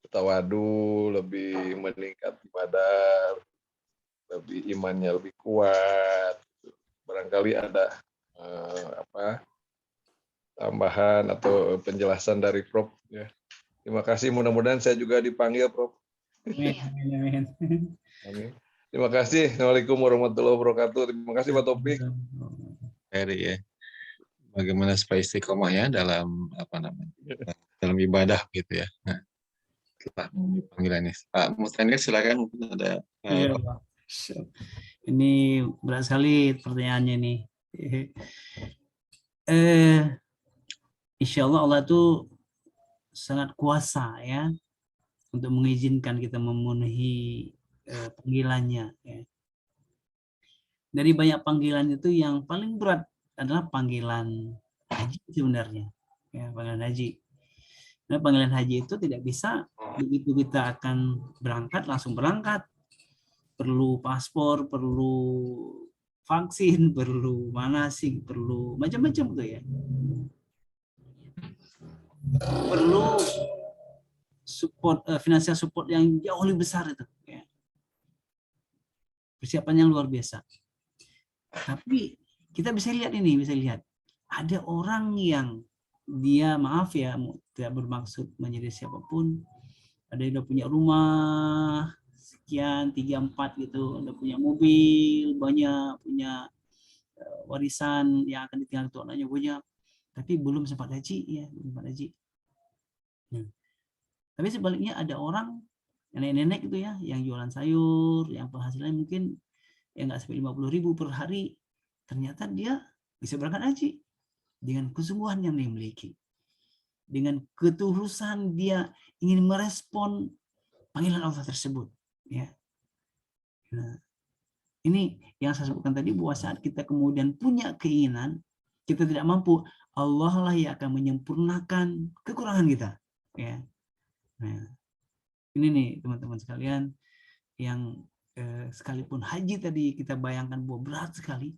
tawadu, lebih meningkat ibadah, lebih imannya lebih kuat. Barangkali ada tambahan atau penjelasan dari Prof. Ya. Terima kasih. Mudah-mudahan saya juga dipanggil, Prof. Amin. Amin. Terima kasih. Assalamualaikum warahmatullahi wabarakatuh. Terima kasih Pak Topik. Eri ya. Bagaimana supaya istiqomah ya dalam dalam ibadah gitu ya. Nah, setelah panggilan ini, Pak Mustanir silakan, mungkin ada. Iya, Pak. Ini berat sekali pertanyaannya nih. Insya Allah itu sangat kuasa ya untuk mengizinkan kita memenuhi panggilannya. Ya. Dari banyak panggilan itu yang paling berat adalah panggilan haji sebenarnya, ya, panggilan haji. Nah, panggilan haji itu tidak bisa begitu kita akan berangkat langsung berangkat, perlu paspor, perlu vaksin, perlu manasik, perlu macam-macam tuh ya. Perlu support, financial support yang jauh lebih besar itu. Ya. Persiapan yang luar biasa. Tapi kita bisa lihat ada orang yang dia maaf ya tidak bermaksud menjadi siapapun, ada yang udah punya rumah sekian 3-4 gitu, udah punya mobil banyak, punya warisan yang akan ditinggal untuk anaknya banyak, tapi belum sempat haji ya, belum sempat haji. Tapi sebaliknya ada orang nenek-nenek gitu ya yang jualan sayur, yang penghasilannya mungkin ya nggak sampai 50.000 per hari, ternyata dia bisa berangkat haji dengan kesungguhan yang dia miliki, dengan ketulusan dia ingin merespon panggilan Allah tersebut. Ya. Nah, ini yang saya sebutkan tadi, bahwa saat kita kemudian punya keinginan, kita tidak mampu, Allah lah yang akan menyempurnakan kekurangan kita. Ya. Nah, ini nih teman-teman sekalian, yang sekalipun haji tadi kita bayangkan bahwa berat sekali,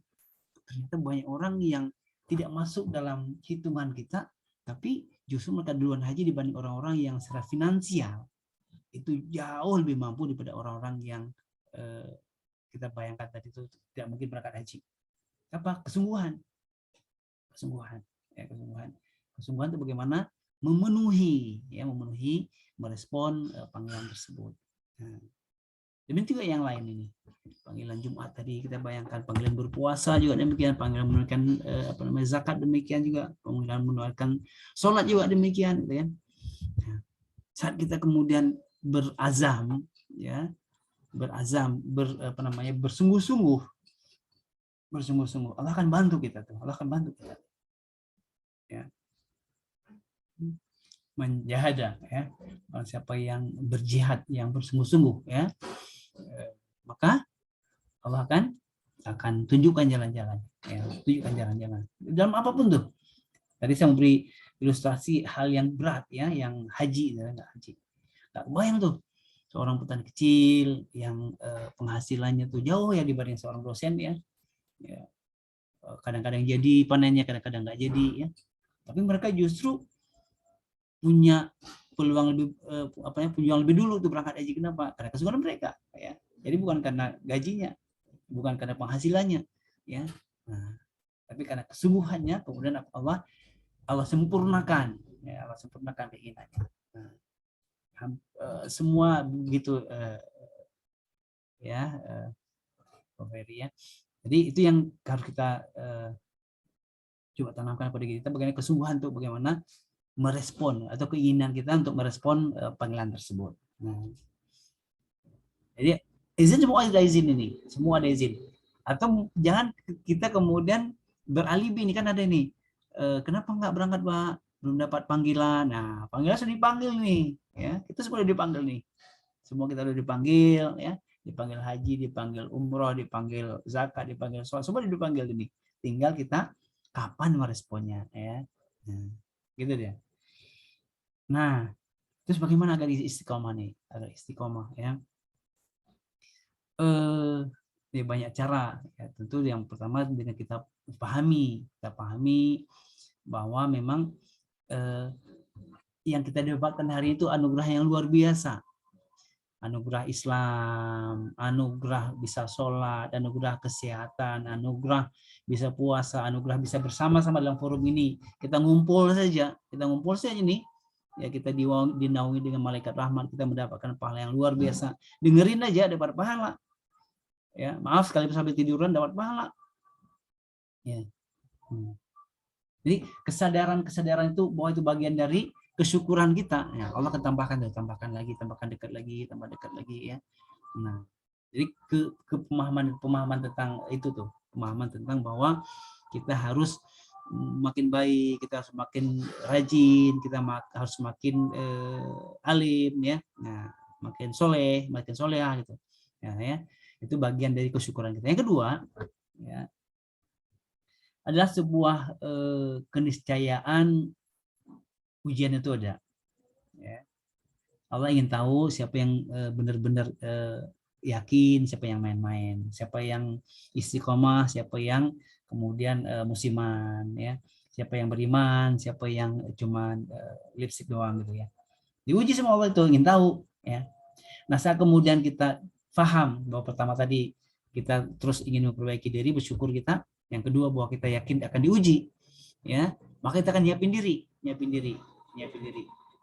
ternyata banyak orang yang tidak masuk dalam hitungan kita, tapi justru mereka duluan haji dibanding orang-orang yang secara finansial itu jauh lebih mampu daripada orang-orang yang kita bayangkan tadi itu tidak mungkin berangkat haji. Apa? Kesungguhan. Ya, kesungguhan itu bagaimana memenuhi, merespon panggilan tersebut. Nah, demikian juga yang lain ini. Panggilan Jumat tadi kita bayangkan, panggilan berpuasa juga demikian, panggilan menunaikan zakat demikian juga, panggilan menunaikan sholat juga demikian, gitu kan. Nah, saat kita kemudian berazam, ya, bersungguh-sungguh, Allah akan bantu kita tuh, ya. Menjahada, ya, siapa yang berjihad, yang bersungguh-sungguh, ya, maka Allah akan tunjukkan jalan-jalan, ya, dalam apapun tuh. Tadi saya memberi ilustrasi hal yang berat, ya, yang haji, nggak bayang tuh seorang petani kecil yang penghasilannya tuh jauh ya dibanding seorang dosen, ya, kadang-kadang jadi panennya, kadang-kadang nggak jadi, ya, tapi mereka justru punya peluang lebih peluang lebih dulu tuh berangkat haji. Kenapa? Karena kesungguhan mereka, ya. Jadi bukan karena gajinya, bukan karena penghasilannya, ya. Nah, tapi karena kesungguhannya, kemudian Allah sempurnakan, ya, Allah sempurnakan keinginannya. Nah, semua begitu, ya, Pak Ferry, ya. Jadi itu yang harus kita coba tanamkan pada diri kita, bagaimana kesungguhan untuk bagaimana merespon atau keinginan kita untuk merespon panggilan tersebut. Nah, jadi izin semua ada izin ini, semua ada izin. Atau jangan kita kemudian beralibi, ini kan ada ini, kenapa nggak berangkat Pak, belum dapat panggilan. Nah, panggilan sudah dipanggil nih, ya, kita sudah dipanggil nih, semua kita sudah dipanggil, ya, dipanggil haji, dipanggil umroh, dipanggil zakat, dipanggil sholat, semua dipanggil ini. Tinggal kita kapan meresponnya, ya. Nah, gitu dia. Nah, terus bagaimana agar istiqomah nih? Agar istiqomah, ya. Ya banyak cara. Ya. Tentu yang pertama dengan kita pahami bahwa memang yang kita dapatkan hari itu anugerah yang luar biasa. Anugerah Islam, anugerah bisa sholat, anugerah kesehatan, anugerah bisa puasa, anugerah bisa bersama-sama dalam forum ini. Kita ngumpul saja nih, ya, kita dinaungi dengan malaikat rahmat, kita mendapatkan pahala yang luar biasa. Dengerin aja dapat pahala, ya, maaf sekali sampai tiduran dapat pahala, ya. Jadi kesadaran itu bahwa itu bagian dari kesyukuran kita, ya, Allah akan tambahkan lagi, tambah dekat lagi, ya. Nah, jadi ke pemahaman tentang itu tuh, pemahaman tentang bahwa kita harus makin baik, kita harus makin rajin, kita harus makin alim, ya, nah, makin soleh, makin soleha gitu, ya, itu bagian dari kesyukuran kita. Yang kedua, ya, adalah sebuah keniscayaan ujian itu ada, ya. Allah ingin tahu siapa yang benar-benar yakin, siapa yang main-main, siapa yang istiqomah, siapa yang kemudian musiman, ya, siapa yang beriman, siapa yang cuman lipstick doang gitu, ya. Diuji sama Allah itu, ingin tahu, ya. Nah, saat kemudian kita paham bahwa pertama tadi kita terus ingin memperbaiki diri, bersyukur kita. Yang kedua bahwa kita yakin akan diuji, ya, maka kita akan nyiapin diri.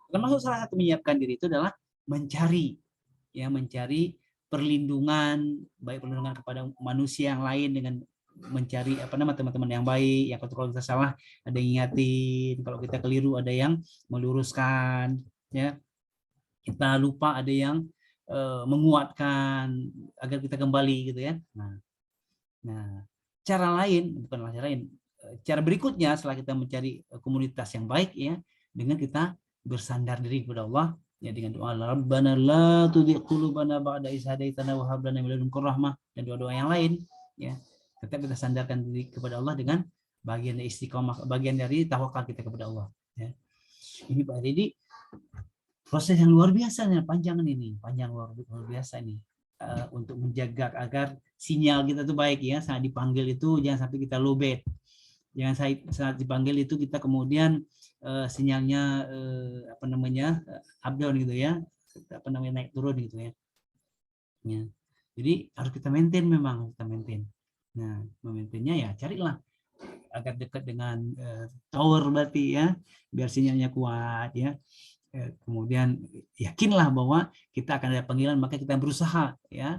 Termasuk salah satu menyiapkan diri itu adalah mencari perlindungan, baik perlindungan kepada manusia yang lain dengan mencari teman-teman yang baik, yang kalau kita salah ada yang ingatin, kalau kita keliru ada yang meluruskan, ya, kita lupa ada yang menguatkan agar kita kembali, gitu, ya. Nah, cara lain, bukanlah cara lain, cara berikutnya setelah kita mencari komunitas yang baik ya, dengan kita bersandar diri kepada Allah ya, dengan doa Rabbana la tuzigh qulubana ba'da idh hadaitana wa hab lana min ladunka rahmah, dan doa-doa yang lain ya. Tetap kita sandarkan diri kepada Allah dengan bagian dari istiqomah, bagian dari tawakal kita kepada Allah ya. Ini Pak Didi proses yang luar biasa nih, panjang luar biasa nih, untuk menjaga agar sinyal kita tuh baik ya, saat dipanggil itu jangan sampai kita lowbat, jangan saat dipanggil itu kita kemudian sinyalnya up down gitu ya, naik turun gitu ya. Jadi harus kita maintain, memang kita maintain. Nah, memaintainnya ya carilah agar dekat dengan tower berarti ya, biar sinyalnya kuat ya. Kemudian yakinlah bahwa kita akan ada panggilan, maka kita berusaha ya,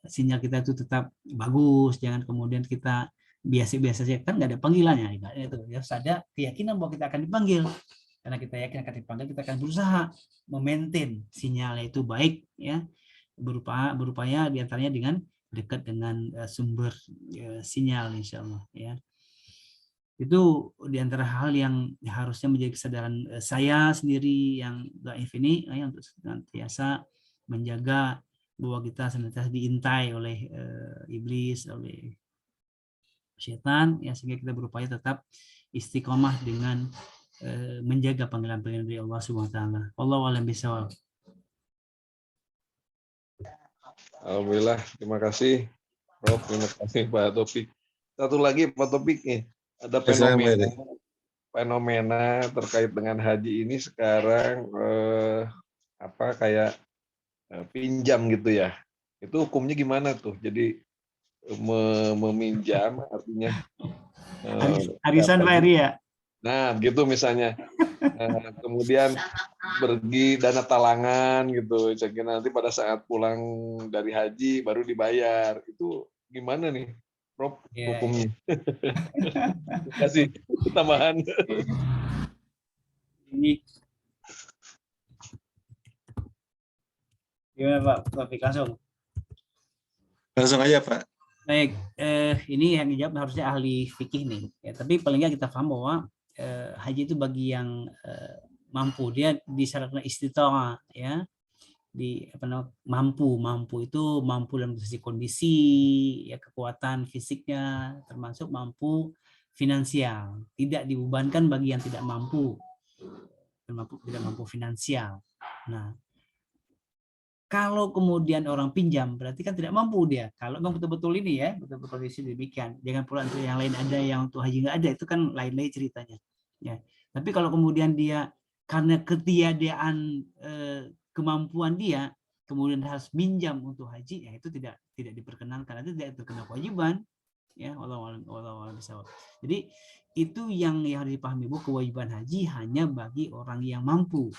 sinyal kita itu tetap bagus, jangan kemudian kita biasa-biasa saja, kan nggak ada panggilannya itu ya, harus ada keyakinan bahwa kita akan dipanggil. Karena kita yakin akan dipanggil, kita akan berusaha memaintain sinyalnya itu baik ya, berupaya diantaranya dengan dekat dengan sumber sinyal, insya Allah ya. Itu diantara hal yang harusnya menjadi kesadaran saya sendiri yang dhaif ini ya, untuk senantiasa menjaga bahwa kita senantiasa diintai oleh iblis, oleh setan ya, sehingga kita berupaya tetap istiqomah dengan menjaga panggilan-panggilan dari Allah Subhanahu wa taala. Wallahu a'lam bishawab. Alhamdulillah, terima kasih Prof, terima kasih Pak Taufik. Satu lagi Pak Taufik nih, ada fenomena terkait dengan haji ini sekarang kayak pinjam gitu ya. Itu hukumnya gimana tuh? Jadi meminjam artinya arisan Pak Eri ya. Nah, gitu misalnya. Kemudian pergi dana talangan gitu. Jadi nanti pada saat pulang dari haji baru dibayar. Itu gimana nih, Prof, hukumnya? Kasih tambahan. Ini gimana Pak Taufik, langsung? Langsung aja Pak. Baik, ini yang dijawab harusnya ahli fikih nih. Ya, tapi paling nggak kita paham bahwa haji itu bagi yang mampu, dia disyaratkan istita'ah ya, mampu itu mampu dalam kondisi ya, kekuatan fisiknya, termasuk mampu finansial, tidak dibebankan bagi yang tidak mampu finansial. Nah, kalau kemudian orang pinjam berarti kan tidak mampu dia. Kalau memang betul-betul ini ya, betul-betul kondisi demikian. Jangan pula untuk yang lain ada, yang untuk haji nggak ada, itu kan lain-lain ceritanya. Ya. Tapi kalau kemudian dia karena ketiadaan kemampuan dia kemudian harus minjam untuk haji, ya itu tidak diperkenankan, itu tidak terkena kewajiban. Ya, wallahu a'lam. Jadi itu yang harus dipahami, bahwa kewajiban haji hanya bagi orang yang mampu.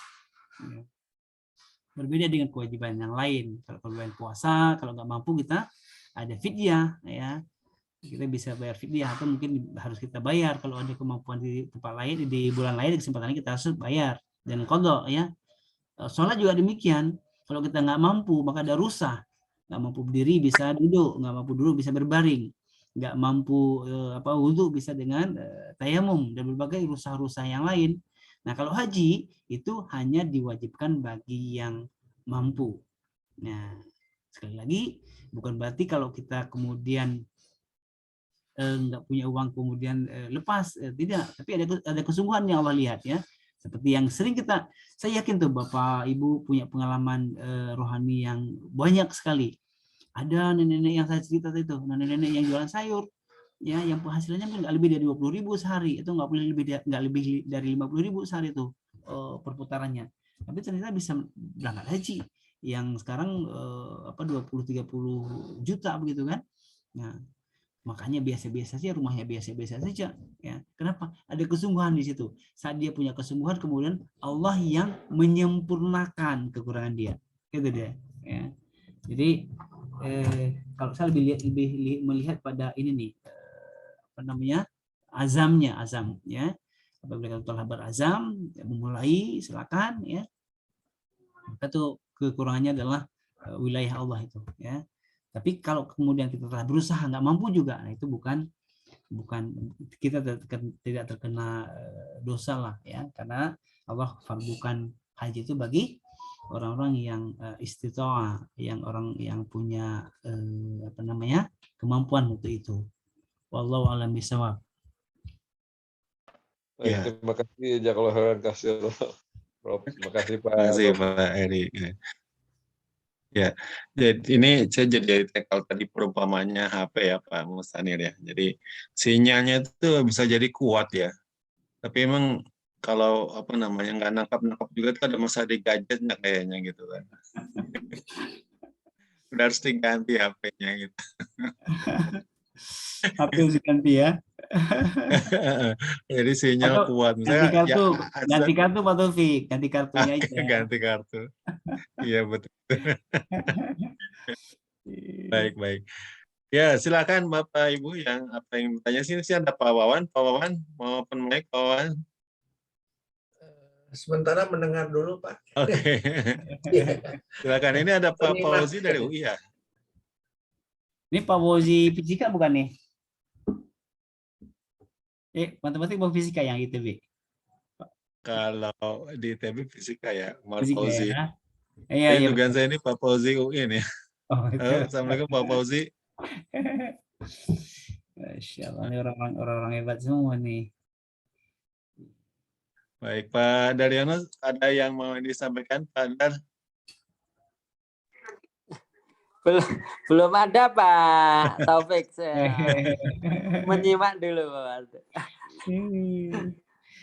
Ya. Berbeda dengan kewajiban yang lain. Kalau kewajiban puasa, kalau nggak mampu kita ada fidyah ya, kita bisa bayar fidyah, atau mungkin harus kita bayar kalau ada kemampuan di tempat lain, di bulan lain, di kesempatan lain kita harus bayar dan qadha ya. Sholat juga demikian, kalau kita nggak mampu maka ada rusah, nggak mampu berdiri bisa duduk, nggak mampu duduk bisa berbaring, nggak mampu wudhu bisa dengan tayamum dan berbagai rusah-rusah yang lain. Nah, kalau haji itu hanya diwajibkan bagi yang mampu. Nah, sekali lagi, bukan berarti kalau kita kemudian nggak punya uang kemudian lepas, tidak. Tapi ada kesungguhan yang Allah lihat ya. Seperti yang sering saya yakin tuh Bapak Ibu punya pengalaman rohani yang banyak sekali. Ada nenek-nenek yang saya cerita itu, nenek-nenek yang jualan sayur. Ya, yang penghasilannya nggak lebih dari 20.000 sehari, itu nggak lebih dari 50.000 sehari itu perputarannya. Tapi ternyata bisa berangkat haji yang sekarang 20-30 juta begitu kan. Nah, makanya biasa-biasa saja, rumahnya biasa-biasa saja ya. Kenapa? Ada kesungguhan di situ. Saat dia punya kesungguhan, kemudian Allah yang menyempurnakan kekurangan dia. Itu dia ya. Jadi kalau saya lebih melihat pada ini nih, azam ya. Apabila kita telah berazam memulai, silakan ya. Maka tuh kekurangannya adalah wilayah Allah itu ya. Tapi kalau kemudian kita telah berusaha nggak mampu juga, nah itu bukan kita tidak terkena dosa lah ya, karena Allah fardukan haji itu bagi orang-orang yang istita'ah, yang orang yang punya kemampuan untuk itu. Wallahu a'lam bishawab. Baik, Ya. terima kasih jazakallahu khairan kasih Prof. Terima kasih Pak. Terima kasih Prof. Pak Eri. Ya, jadi ini saya jadi tackle tadi perumpamannya HP ya Pak Mustanir ya. Jadi sinyalnya itu bisa jadi kuat ya. Tapi emang kalau nggak nangkap juga tuh ada masalah di gadgetnya kayaknya gitu kan. Udah harus diganti HP-nya gitu. HP harus diganti ya. Jadi sinyal Atau kuat. Misalnya, ganti kartu Pak Taufik, ganti kartunya aja. Ganti kartu. Iya betul. Baik. Ya, silakan Bapak Ibu yang ingin bertanya. Sini ada Pak Wawan. Pak Wawan, mau open mic, Pak Wawan? Sementara mendengar dulu, Pak. Oke. Silakan. Ini ada Pak Fauzi dari UI ya. Ini Pak Fauzi fisika bukan nih? Matematik bukan fisika yang ITB? Kalau di ITB fisika ya, Pak Fisika Fauzi. ya. Iya. Dugaan saya ini Pak Fauzi UI nih. Oh, Assalamualaikum Pak Fauzi. Masya Allah, ini orang-orang hebat semua nih. Baik, Pak Daryono, ada yang mau disampaikan, Pak Dar? Belum ada Pak Taufik, saya menyimak dulu Pak.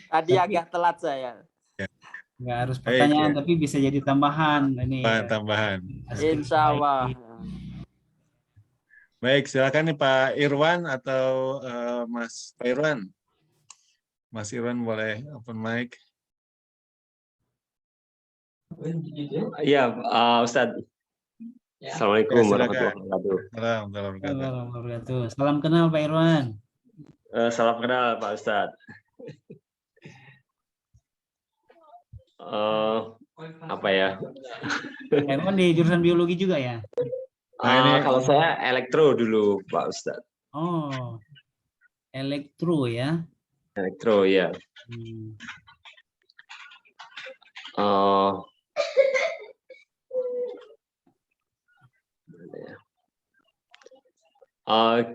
Tadi agak telat saya. Nggak harus pertanyaan, tapi bisa jadi tambahan. Ini tambahan. Insya Allah. Baik, silakan nih Pak Irwan atau Mas Pak Irwan. Mas Irwan boleh open mic. Iya, Ustadz. Assalamualaikum warahmatullahi wabarakatuh. Salam kenal Pak Irwan. Salam kenal Pak Ustadz. Apa ya? Pak Irwan di jurusan biologi juga ya? Kalau saya elektro dulu Pak Ustadz. Oh, elektro ya? Elektro ya.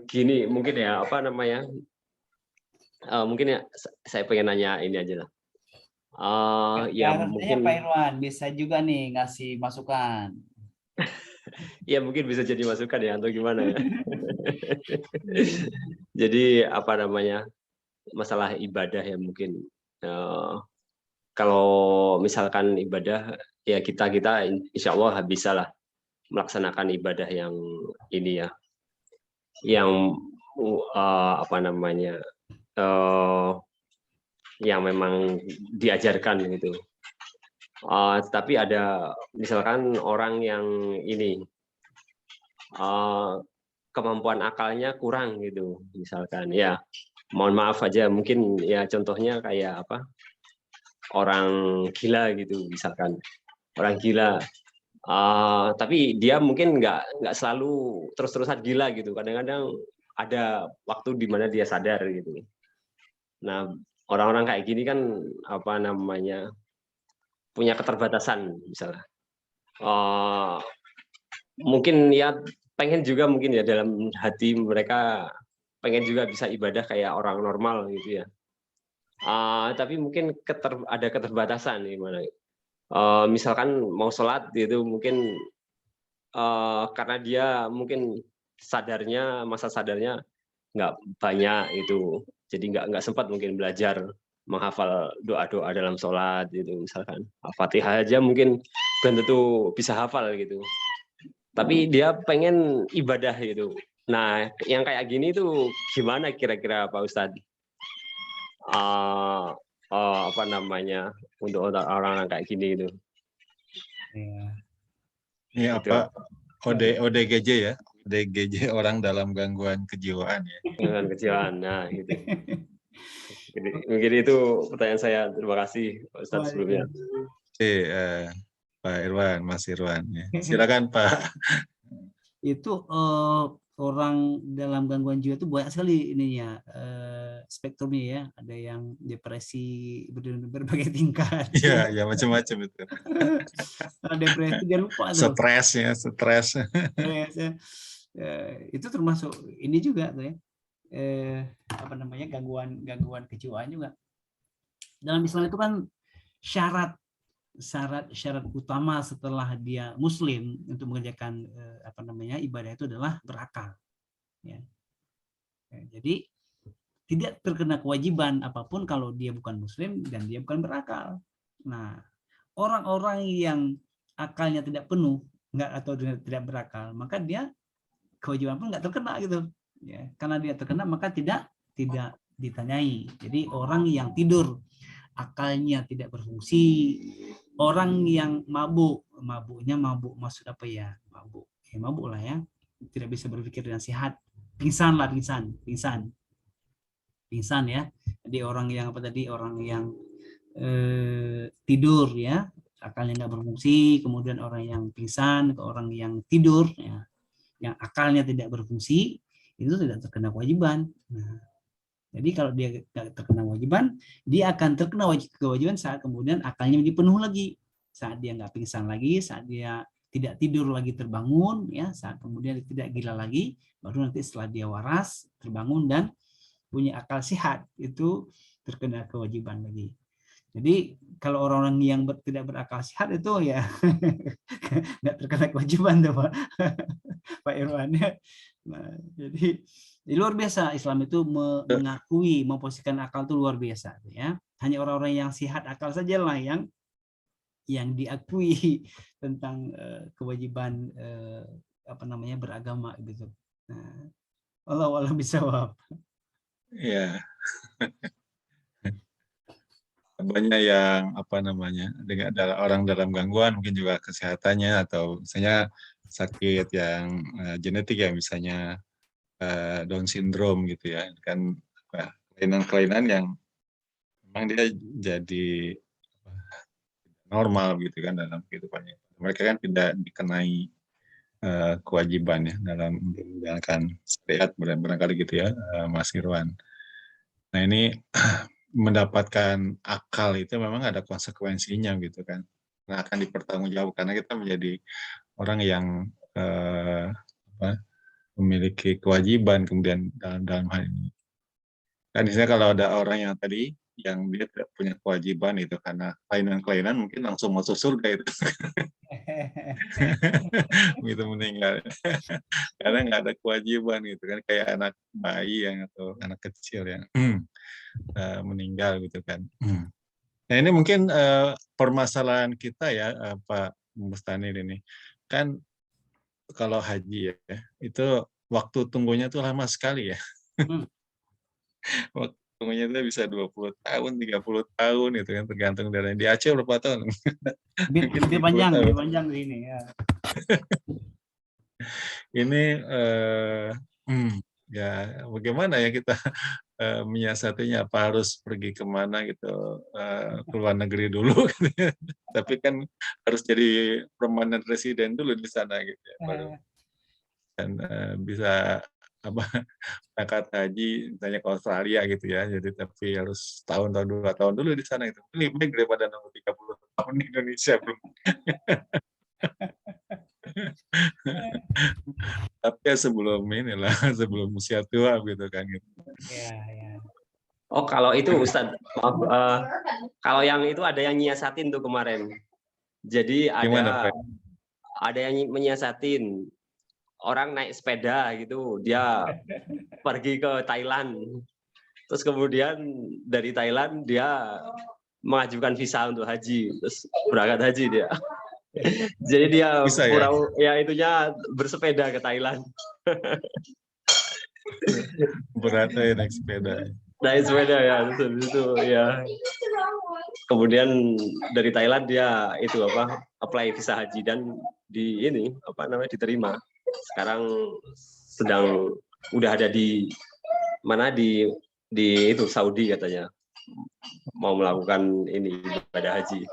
Gini mungkin ya mungkin ya saya pengen nanya ini aja lah. Ya mungkin Pak Irwan bisa juga nih ngasih masukan. Ya mungkin bisa jadi masukan ya atau gimana ya. Jadi masalah ibadah ya mungkin kalau misalkan ibadah ya kita insya Allah bisa lah melaksanakan ibadah yang ini ya, yang yang memang diajarkan gitu. Tapi ada misalkan orang yang ini kemampuan akalnya kurang gitu, misalkan ya mohon maaf aja mungkin ya contohnya kayak orang gila gitu, misalkan orang gila. Tapi dia mungkin nggak selalu terus-terusan gila gitu. Kadang-kadang ada waktu di mana dia sadar gitu. Nah, orang-orang kayak gini kan punya keterbatasan misalnya. Mungkin ya pengen juga mungkin ya dalam hati mereka pengen juga bisa ibadah kayak orang normal gitu ya. Tapi mungkin ada keterbatasan gimana? Misalkan mau sholat gitu mungkin karena dia mungkin masa sadarnya nggak banyak itu, jadi nggak sempat mungkin belajar menghafal doa-doa dalam sholat gitu, misalkan Al-Fatihah aja mungkin belum tentu bisa hafal gitu, tapi dia pengen ibadah gitu. Nah yang kayak gini tuh gimana kira-kira Pak Ustadz? Untuk orang-orang kayak gini itu. Ini apa? ODGJ ya? ODGJ orang dalam gangguan kejiwaan ya. Gangguan kejiwaan. Nah, gitu. Mungkin itu pertanyaan saya. Terima kasih Pak Ustadz sebelumnya. Pak Irwan, Mas Irwan ya. Silakan Pak. itu orang dalam gangguan jiwa itu banyak sekali ininya spektrumnya ya. Ada yang depresi berbagai tingkat. Iya, ya macam-macam itu. Depresi dia lupa tuh. Stres ya, stres. Itu termasuk ini juga tuh ya. Apa namanya, gangguan kejiwaan juga. Dalam Islam itu kan syarat utama setelah dia Muslim untuk mengerjakan apa namanya ibadah itu adalah berakal. Ya. Jadi tidak terkena kewajiban apapun kalau dia bukan Muslim dan dia bukan berakal. Nah, orang-orang yang akalnya tidak penuh, atau tidak berakal, maka dia kewajiban pun nggak terkena gitu. Ya, karena dia terkena maka tidak ditanyai. Jadi orang yang tidur akalnya tidak berfungsi, orang yang mabuknya maksud apa ya, mabuk lah ya, tidak bisa berpikir dengan sehat, pingsan ya. Jadi orang yang orang yang tidur ya, akalnya nggak berfungsi, kemudian orang yang pingsan, orang yang tidur ya, yang akalnya tidak berfungsi, itu tidak terkena kewajiban. Nah, jadi kalau dia tidak terkena kewajiban, dia akan terkena kewajiban saat kemudian akalnya menjadi penuh lagi, saat dia nggak pingsan lagi, saat dia tidak tidur lagi terbangun, ya, saat kemudian dia tidak gila lagi, baru nanti setelah dia waras, terbangun dan punya akal sehat, itu terkena kewajiban lagi. Jadi kalau orang-orang yang tidak berakal sehat itu ya nggak terkena kewajiban tuh Pak Irwan. Nah, jadi luar biasa Islam itu mengakui, memposisikan akal itu luar biasa ya. Hanya orang-orang yang sehat akal sajalah yang diakui tentang kewajiban apa namanya beragama gitu. Nah, wallahu a'lam bishawab. Ya. Banyak yang apa namanya dengan orang dalam gangguan mungkin juga kesehatannya atau misalnya sakit yang genetik ya, misalnya Down syndrome gitu ya, kan kelainan-kelainan yang memang dia jadi normal gitu kan dalam kehidupannya. Mereka kan tidak dikenai kewajiban ya dalam menjalankan syariat barangkali gitu ya, Mas Irwan. Nah ini mendapatkan akal itu memang ada konsekuensinya gitu kan. Nah, akan dipertanggungjawabkan karena kita menjadi orang yang memiliki kewajiban kemudian dalam hal ini. Kan misalnya kalau ada orang yang tadi yang dia tidak punya kewajiban itu karena kelainan-kelainan mungkin langsung masuk surga itu. Begitu meninggal. Karena nggak ada kewajiban gitu kan, kayak anak bayi yang atau anak kecil yang meninggal gitu kan. Nah ini mungkin permasalahan kita ya Pak Mustanir ini. Kan kalau haji ya, itu waktu tunggunya tuh lama sekali ya. Waktu tunggunya itu bisa 20 tahun, 30 tahun gitu kan, tergantung dari di Aceh berapa tahun. Lebih panjang ini ya. Ini ya bagaimana ya kita menyiasatinya, apa harus pergi kemana gitu, ke luar negeri dulu gitu ya. Tapi kan harus jadi permanent resident dulu di sana gitu ya, baru dan bisa apa berangkat haji misalnya ke Australia gitu ya, jadi tapi harus tahun atau 2 tahun dulu di sana itu lebih baik daripada nunggu 30 tahun di Indonesia belum. Tapi ya sebelum usia tua gitu kan gitu. Ya. Oh kalau itu Ustadz, maaf, kalau yang itu ada yang nyiasatin tuh kemarin. Jadi ada yang menyiasatin orang naik sepeda gitu, dia pergi ke Thailand, terus kemudian dari Thailand dia mengajukan visa untuk haji, terus berangkat haji dia. Jadi dia bisa, ya itunya bersepeda ke Thailand. Beratnya naik sepeda. Naik sepeda ya, itu ya. Kemudian dari Thailand dia itu apply visa haji dan diterima. Sekarang udah ada di itu Saudi katanya, mau melakukan ibadah haji.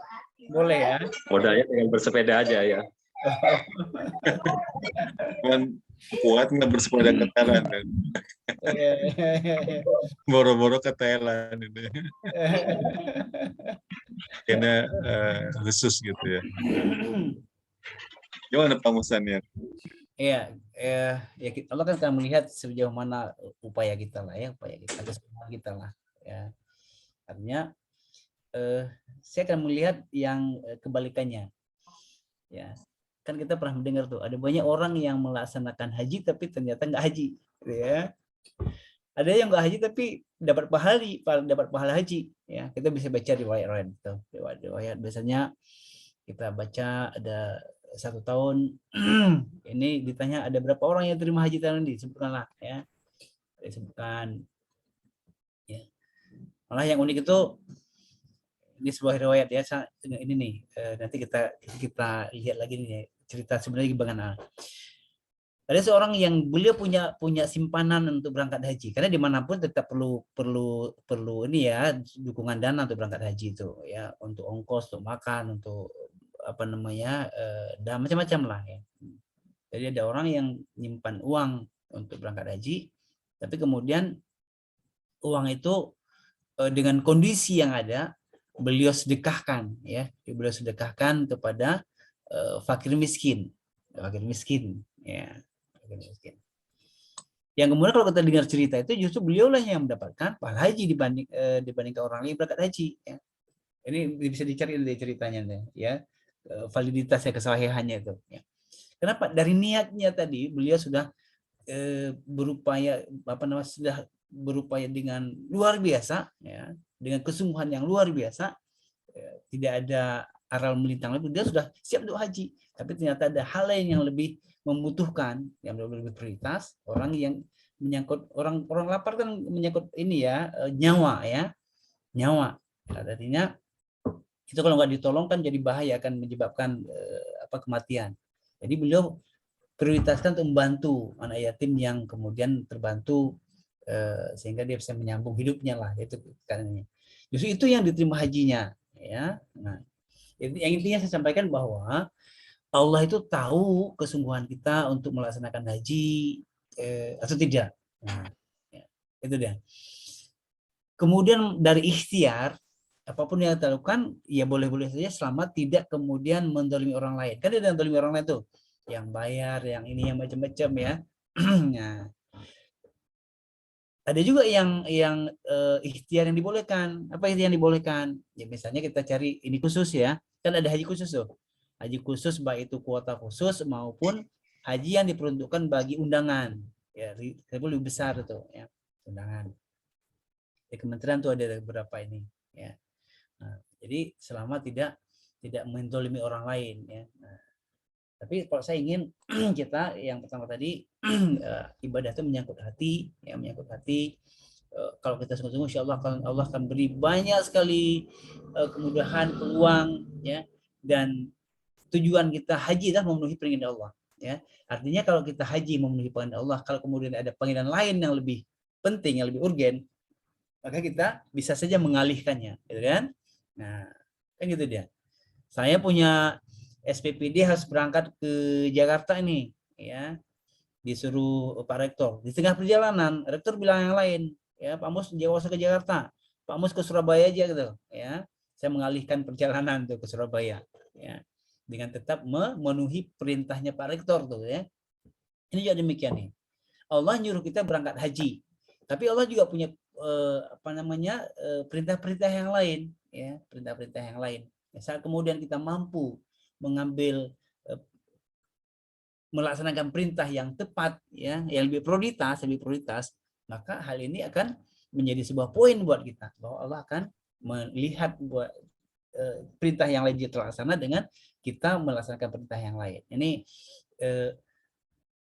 Boleh ya. Modalnya dengan bersepeda aja ya. Cuman kuat nggak bersepeda ke Thailand kan? Boro-boro ke Thailand itu. Kayaknya khusus gitu ya. Gimana Pak Musannya? Ya, Allah kan akan melihat sejauh mana upaya kita lah ya, upaya kita, kesempatan kita lah. Ya, artinya saya akan melihat yang kebalikannya. Ya, kan kita pernah mendengar tuh ada banyak orang yang melaksanakan haji tapi ternyata nggak haji, gitu ya. Ada yang nggak haji tapi dapat pahala haji. Ya, kita bisa baca riwayat-riwayat itu. Riwayat biasanya kita baca ada 1 tahun ini ditanya ada berapa orang yang terima haji tahun ini, disebutkanlah ya, disebutkan ya. Malah yang unik itu di sebuah riwayat ya, ini nih nanti kita lihat lagi nih cerita sebenarnya bagaimana. Ada seorang yang beliau punya simpanan untuk berangkat haji, karena dimanapun tetap perlu ini ya, dukungan dana untuk berangkat haji itu ya, untuk ongkos, untuk makan, untuk apa namanya, dan macam-macam lah ya. Jadi ada orang yang nyimpan uang untuk berangkat haji, tapi kemudian uang itu dengan kondisi yang ada beliau sedekahkan ya, beliau sedekahkan kepada fakir miskin ya, fakir miskin. Yang kemudian kalau kita dengar cerita itu justru beliau lah yang mendapatkan pahala haji dibandingkan orang lain berangkat haji ya. Ini bisa dicari dari ceritanya ya, validitasnya, kesahihannya itu ya. Kenapa? Dari niatnya tadi beliau sudah berupaya sudah berupaya dengan luar biasa ya, dengan kesungguhan yang luar biasa ya, tidak ada aral melintang lagi, dia sudah siap untuk haji, tapi ternyata ada hal lain yang lebih membutuhkan, yang lebih prioritas, orang yang menyangkut orang lapar kan menyangkut ini ya, nyawa ya, nyawa. Artinya itu kalau nggak ditolong kan jadi bahaya, akan menyebabkan kematian. Jadi beliau prioritaskan untuk membantu anak yatim yang kemudian terbantu sehingga dia bisa menyambung hidupnya lah, itu karenanya. Justru itu yang diterima hajinya ya. Nah, yang intinya saya sampaikan bahwa Allah itu tahu kesungguhan kita untuk melaksanakan haji atau tidak. Nah, ya, itu dia. Kemudian dari ikhtiar, apapun yang kita lakukan, ya boleh-boleh saja selama tidak kemudian mendolimi orang lain. Kan ada yang mendolimi orang lain tuh, yang bayar, yang ini, yang macam-macam ya. Nah, ada juga yang ikhtiar yang dibolehkan. Apa ikhtiar yang dibolehkan? Ya misalnya kita cari ini khusus ya, kan ada haji khusus tuh. Haji khusus baik itu kuota khusus maupun haji yang diperuntukkan bagi undangan. Ya, lebih besar itu ya, undangan. Di kementerian tuh ada beberapa ini ya. Nah, jadi selama tidak mendolimi orang lain ya. Nah, tapi kalau saya ingin kita yang pertama tadi ibadah itu menyangkut hati ya, menyangkut hati. Kalau kita sungguh-sungguh, insya Allah akan beri banyak sekali kemudahan, peluang ya, dan tujuan kita haji adalah memenuhi panggilan Allah ya. Artinya kalau kita haji memenuhi panggilan Allah, kalau kemudian ada panggilan lain yang lebih penting, yang lebih urgen, maka kita bisa saja mengalihkannya, gitu kan? Nah, kan gitu dia. Saya punya SPPD harus berangkat ke Jakarta ini, ya, disuruh Pak Rektor. Di tengah perjalanan, Rektor bilang yang lain, ya, Pak Mus jangan usah ke Jakarta, Pak Mus ke Surabaya aja gitu, ya. Saya mengalihkan perjalanan tuh ke Surabaya, ya, dengan tetap memenuhi perintahnya Pak Rektor tuh, ya. Ini juga demikian nih. Allah nyuruh kita berangkat haji, tapi Allah juga punya perintah-perintah yang lain, ya, perintah-perintah yang lain. Saat kemudian kita mampu mengambil melaksanakan perintah yang tepat, ya, yang lebih prioritas, maka hal ini akan menjadi sebuah poin buat kita bahwa Allah akan melihat buat perintah yang lain terlaksana dengan kita melaksanakan perintah yang lain. Ini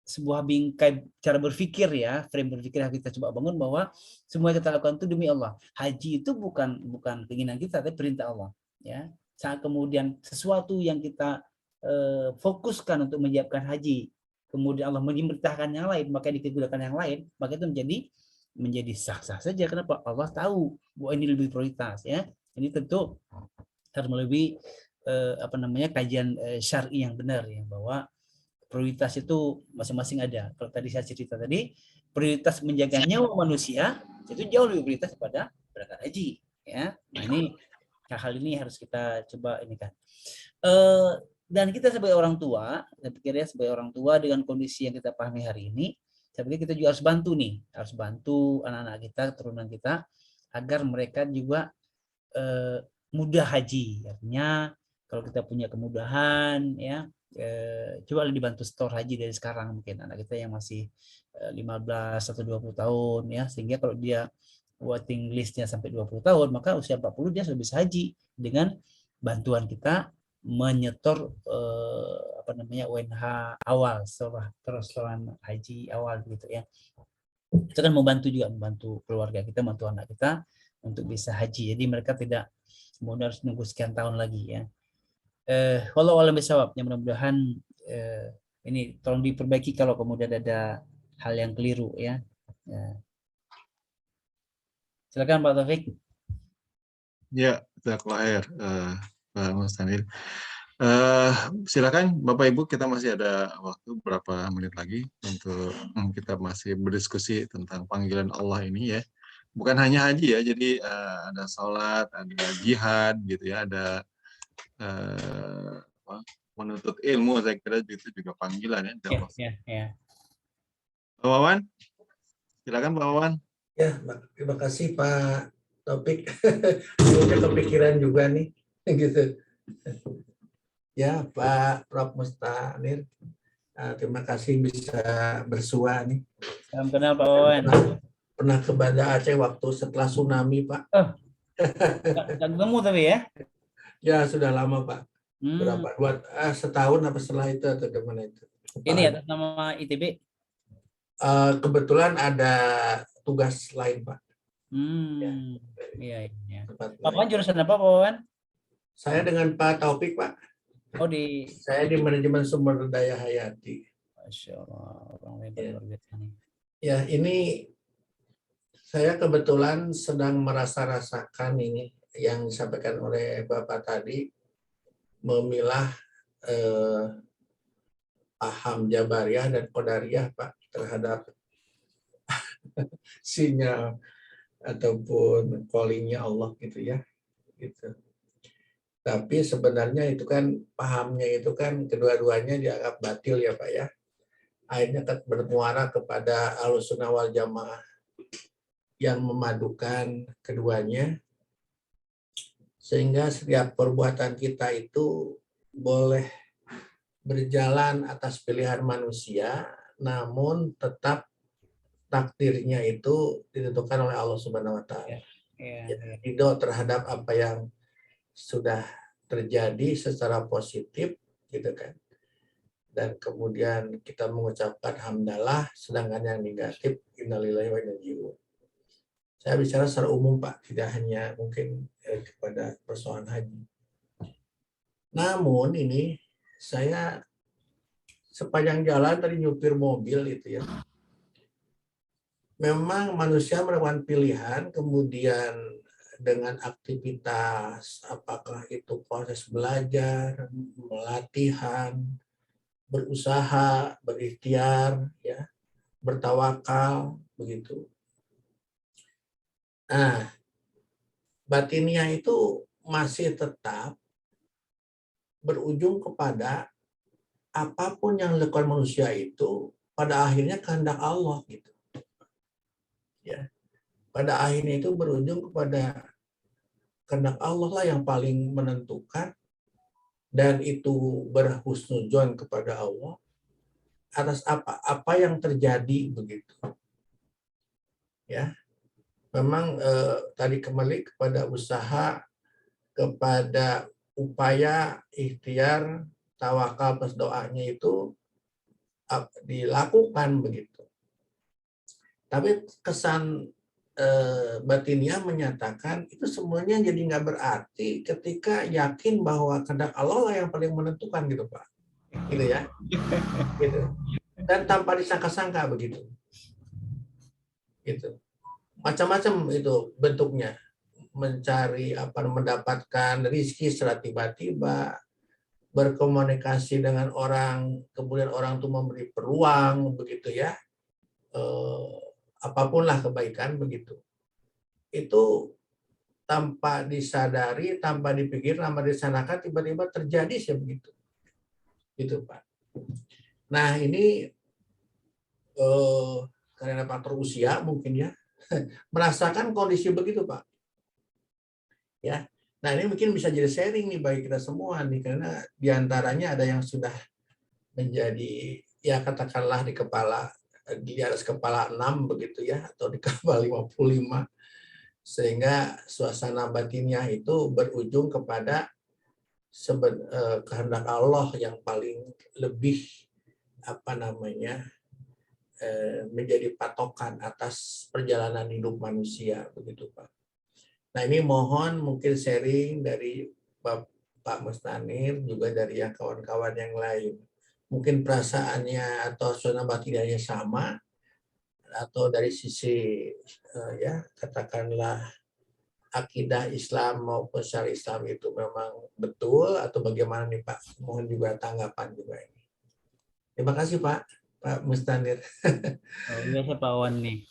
sebuah bingkai cara berpikir, ya, frame berpikir yang kita coba bangun bahwa semua yang kita lakukan itu demi Allah. Haji itu bukan keinginan kita, tapi perintah Allah, ya. Saat kemudian sesuatu yang kita fokuskan untuk menyiapkan haji, kemudian Allah memerintahkan yang lain, maka digunakan yang lain, maka itu menjadi sah-sah saja. Kenapa? Allah tahu bahwa ini lebih prioritas, ya. Ini tentu harus melalui kajian syar'i yang benar ya, bahwa prioritas itu masing-masing ada. Kalau tadi saya cerita tadi, prioritas menjaga nyawa manusia itu jauh lebih prioritas pada berangkat haji ya. Nah, ini hal ini harus kita coba ini kan. Dan kita sebagai orang tua, saya pikir ya, sebagai orang tua dengan kondisi yang kita pahami hari ini, saya pikir kita juga harus bantu nih, harus bantu anak-anak kita, keturunan kita, agar mereka juga mudah haji. Artinya kalau kita punya kemudahan ya, coba dibantu store haji dari sekarang, mungkin anak kita yang masih 15 atau 20 tahun ya, sehingga kalau dia waiting listnya sampai 20 tahun, maka usia 40 dia sudah bisa haji dengan bantuan kita menyetor UNH awal, setelah persoalan haji awal gitu ya. Itu kan membantu juga, membantu keluarga kita, membantu anak kita untuk bisa haji. Jadi mereka tidak kemudian harus nunggu sekian tahun lagi ya. Wallahu a'lam bishawab. Mudah-mudahan ini tolong diperbaiki kalau kemudian ada hal yang keliru ya. Silakan Pak Taufik. Ya, jazakallahu khair, Pak Mustanir. Silakan Bapak Ibu, kita masih ada waktu berapa menit lagi untuk kita masih berdiskusi tentang panggilan Allah ini ya. Bukan hanya haji ya, jadi ada sholat, ada jihad gitu ya, ada menuntut ilmu, saya kira itu juga panggilan ya. Pak Wawan, silakan Pak Wawan. Ya, terima kasih Pak Taufik. Udah kepikiran juga nih, gitu. Ya, Pak Prof. Mustanir, terima kasih bisa bersua nih. Salam kenal Pak Wawan. Pernah ke Banda Aceh waktu setelah tsunami, Pak. Nggak ketemu tapi ya? Ya, sudah lama, Pak. Berapa? Setahun apa setelah itu atau gimana itu? Ini atas nama ITB? Kebetulan ada tugas lain, Pak. Iya. Pak Wawan jurusan apa, Pak Wawan? Saya dengan Pak Taufik, Pak. Oh, saya di manajemen sumber daya hayati. Masya Allah, orang hebat luar biasa nih. Ya, ini saya kebetulan sedang rasakan ini yang disampaikan oleh Bapak tadi, memilah paham Jabariyah dan Qadariyah, Pak, terhadap sinyal ataupun callingnya Allah gitu ya, gitu. Tapi sebenarnya itu kan pahamnya itu kan kedua-duanya dianggap batil ya Pak ya. Akhirnya bermuara kepada Ahlussunnah wal Jamaah yang memadukan keduanya, sehingga setiap perbuatan kita itu boleh berjalan atas pilihan manusia, namun tetap takdirnya itu ditentukan oleh Allah Subhanahu wa Ta'ala. Ridho terhadap apa yang sudah terjadi secara positif gitu kan, dan kemudian kita mengucapkan hamdalah, sedangkan yang negatif innalillahi wa inna ilaihi raji'un. Saya bicara secara umum Pak, tidak hanya mungkin kepada persoalan haji. Namun ini saya sepanjang jalan tadi nyupir mobil itu ya, memang manusia melakukan pilihan, kemudian dengan aktivitas, apakah itu proses belajar, latihan, berusaha, berikhtiar, ya, bertawakal, begitu. Nah, batiniah itu masih tetap berujung kepada apapun yang dilakukan manusia itu pada akhirnya kehendak Allah gitu. Ya. Pada akhirnya itu berujung kepada kehendak Allah lah yang paling menentukan, dan itu berhusnudzon kepada Allah atas apa yang terjadi begitu. Ya. Memang tadi kembali kepada usaha, kepada upaya ikhtiar, tawakal plus doanya itu dilakukan begitu. Tapi kesan batiniah menyatakan itu semuanya jadi nggak berarti ketika yakin bahwa kehendak Allah lah yang paling menentukan gitu Pak, gitu ya, gitu. Dan tanpa disangka-sangka begitu, gitu. Macam-macam itu bentuknya, mencari mendapatkan rezeki secara tiba-tiba, berkomunikasi dengan orang, kemudian orang itu memberi peluang begitu ya, apapun lah kebaikan begitu. Itu tanpa disadari, tanpa dipikir, tanpa disanakan, tiba-tiba terjadi sih begitu. Gitu Pak. Nah ini karena faktor usia mungkin ya, merasakan kondisi begitu Pak. Ya, nah ini mungkin bisa jadi sharing nih bagi kita semua nih, karena diantaranya ada yang sudah menjadi ya katakanlah di atas kepala 6 begitu ya, atau di kepala 55, sehingga suasana batinnya itu berujung kepada kehendak Allah yang paling lebih menjadi patokan atas perjalanan hidup manusia begitu Pak. Nah ini mohon mungkin sharing dari Pak Mustanir, juga dari yang kawan-kawan yang lain. Mungkin perasaannya atau suasana batinnya sama, atau dari sisi ya katakanlah akidah Islam maupun syariat Islam itu memang betul, atau bagaimana nih Pak? Mohon juga tanggapan juga ini. Terima kasih Pak Mustanir. Oh, biasa Pak Wan nih.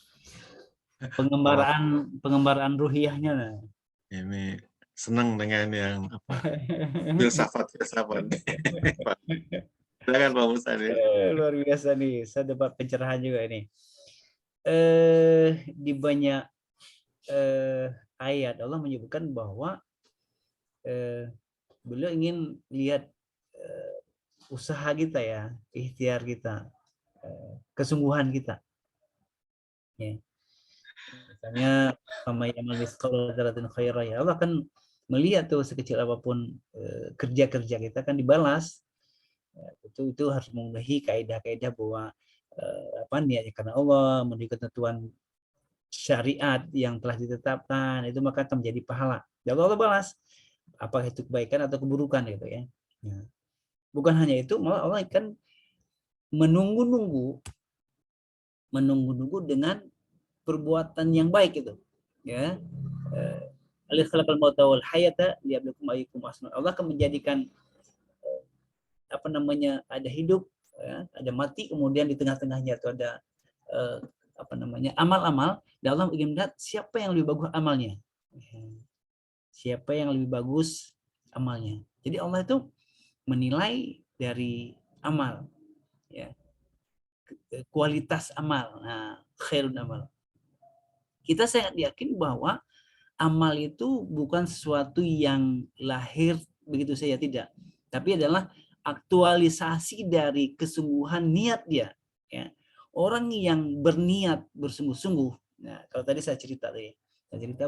Pengembaraan ruhiyahnya. Nah. Ini senang dengan yang filsafat. Silakan Pak Mustanir. Luar biasa nih, saya dapat pencerahan juga ini. Di banyak ayat Allah menyebutkan bahwa beliau ingin lihat usaha kita ya, ikhtiar kita, kesungguhan kita. Ya. Misalnya Allah akan melihat tuh sekecil apapun kerja-kerja kita kan dibalas. Itu harus memenuhi kaidah-kaidah bahwa niatnya karena Allah, memenuhi ketentuan syariat yang telah ditetapkan, itu maka akan menjadi pahala. Dan Allah balas apakah itu kebaikan atau keburukan gitu ya. Bukan hanya itu, malah Allah akan menunggu-nunggu dengan perbuatan yang baik itu ya. Allah khalaqal mauta wal hayata liyabluwakum ayyukum ahsanu. Allah akan menjadikan ada hidup ya, ada mati, kemudian di tengah-tengahnya itu ada amal-amal, dan Allah ingin melihat siapa yang lebih bagus amalnya. Siapa yang lebih bagus amalnya. Jadi Allah itu menilai dari amal ya. Kualitas amal. Nah, khairun amal. Kita sangat yakin bahwa amal itu bukan sesuatu yang lahir begitu saja, tidak. Tapi adalah aktualisasi dari kesungguhan niat dia. Ya. Orang yang berniat bersungguh-sungguh. Nah, kalau tadi saya cerita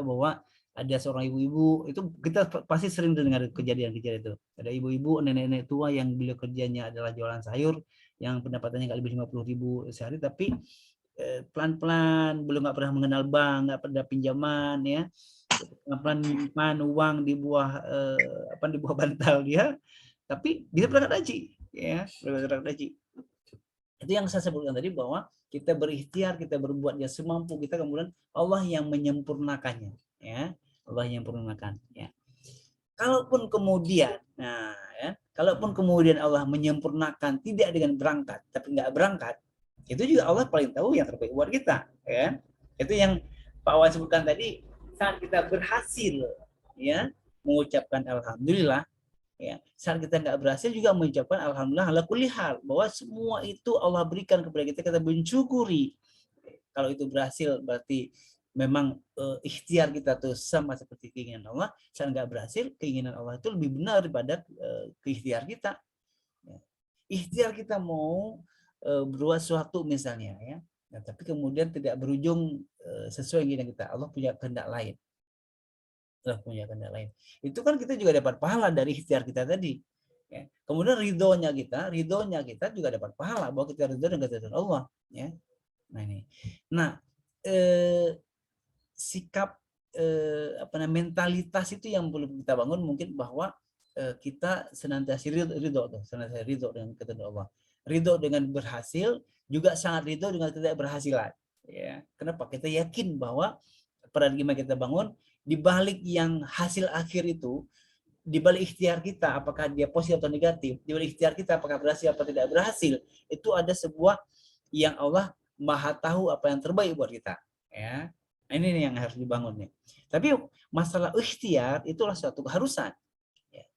bahwa ada seorang ibu-ibu, itu kita pasti sering dengar kejadian-kejadian itu. Ada ibu-ibu, nenek-nenek tua yang beliau kerjanya adalah jualan sayur, yang pendapatannya nggak lebih 50.000 sehari, tapi pelan-pelan, belum nggak pernah mengenal bank, nggak pernah pinjaman ya, pelan-pelan menyimpan uang di bawah bantal dia, tapi bisa berangkat haji ya, berangkat haji. Itu yang saya sebutkan tadi, bahwa kita berikhtiar, kita berbuat yang semampu kita, kemudian Allah yang menyempurnakannya ya, Allah yang menyempurnakan ya. Kalaupun kemudian Allah menyempurnakan tidak dengan berangkat, tapi nggak berangkat, itu juga Allah paling tahu yang terbaik buat kita ya. Itu yang Pak Wan sebutkan tadi, saat kita berhasil ya mengucapkan alhamdulillah ya, saat kita nggak berhasil juga mengucapkan alhamdulillah ala kulli hal, bahwa semua itu Allah berikan kepada kita mensyukuri. Kalau itu berhasil berarti memang ikhtiar kita tuh sama seperti keinginan Allah. Saat nggak berhasil, keinginan Allah itu lebih benar daripada ikhtiar kita. Ikhtiar kita mau berbuat sesuatu misalnya ya, tapi kemudian tidak berujung sesuai keinginan kita. Allah punya kehendak lain. Itu kan kita juga dapat pahala dari ikhtiar kita tadi. Ya. Kemudian ridhonya kita juga dapat pahala, bahwa kita ridho dengan ketentuan Allah. Ya. Nah ini. Nah, sikap mentalitas itu yang perlu kita bangun, mungkin bahwa kita senantiasa ridho dengan ketentuan Allah. Ridho dengan berhasil, juga sangat ridho dengan ketidakberhasilan. Ya. Kenapa? Kita yakin bahwa paradigma kita bangun, di balik yang hasil akhir itu, di balik ikhtiar kita, apakah dia positif atau negatif, di balik ikhtiar kita, apakah berhasil atau tidak berhasil, itu ada sebuah yang Allah Maha tahu apa yang terbaik buat kita. Ya, ini yang harus dibangun nih. Tapi masalah ikhtiar itulah suatu keharusan. Ya.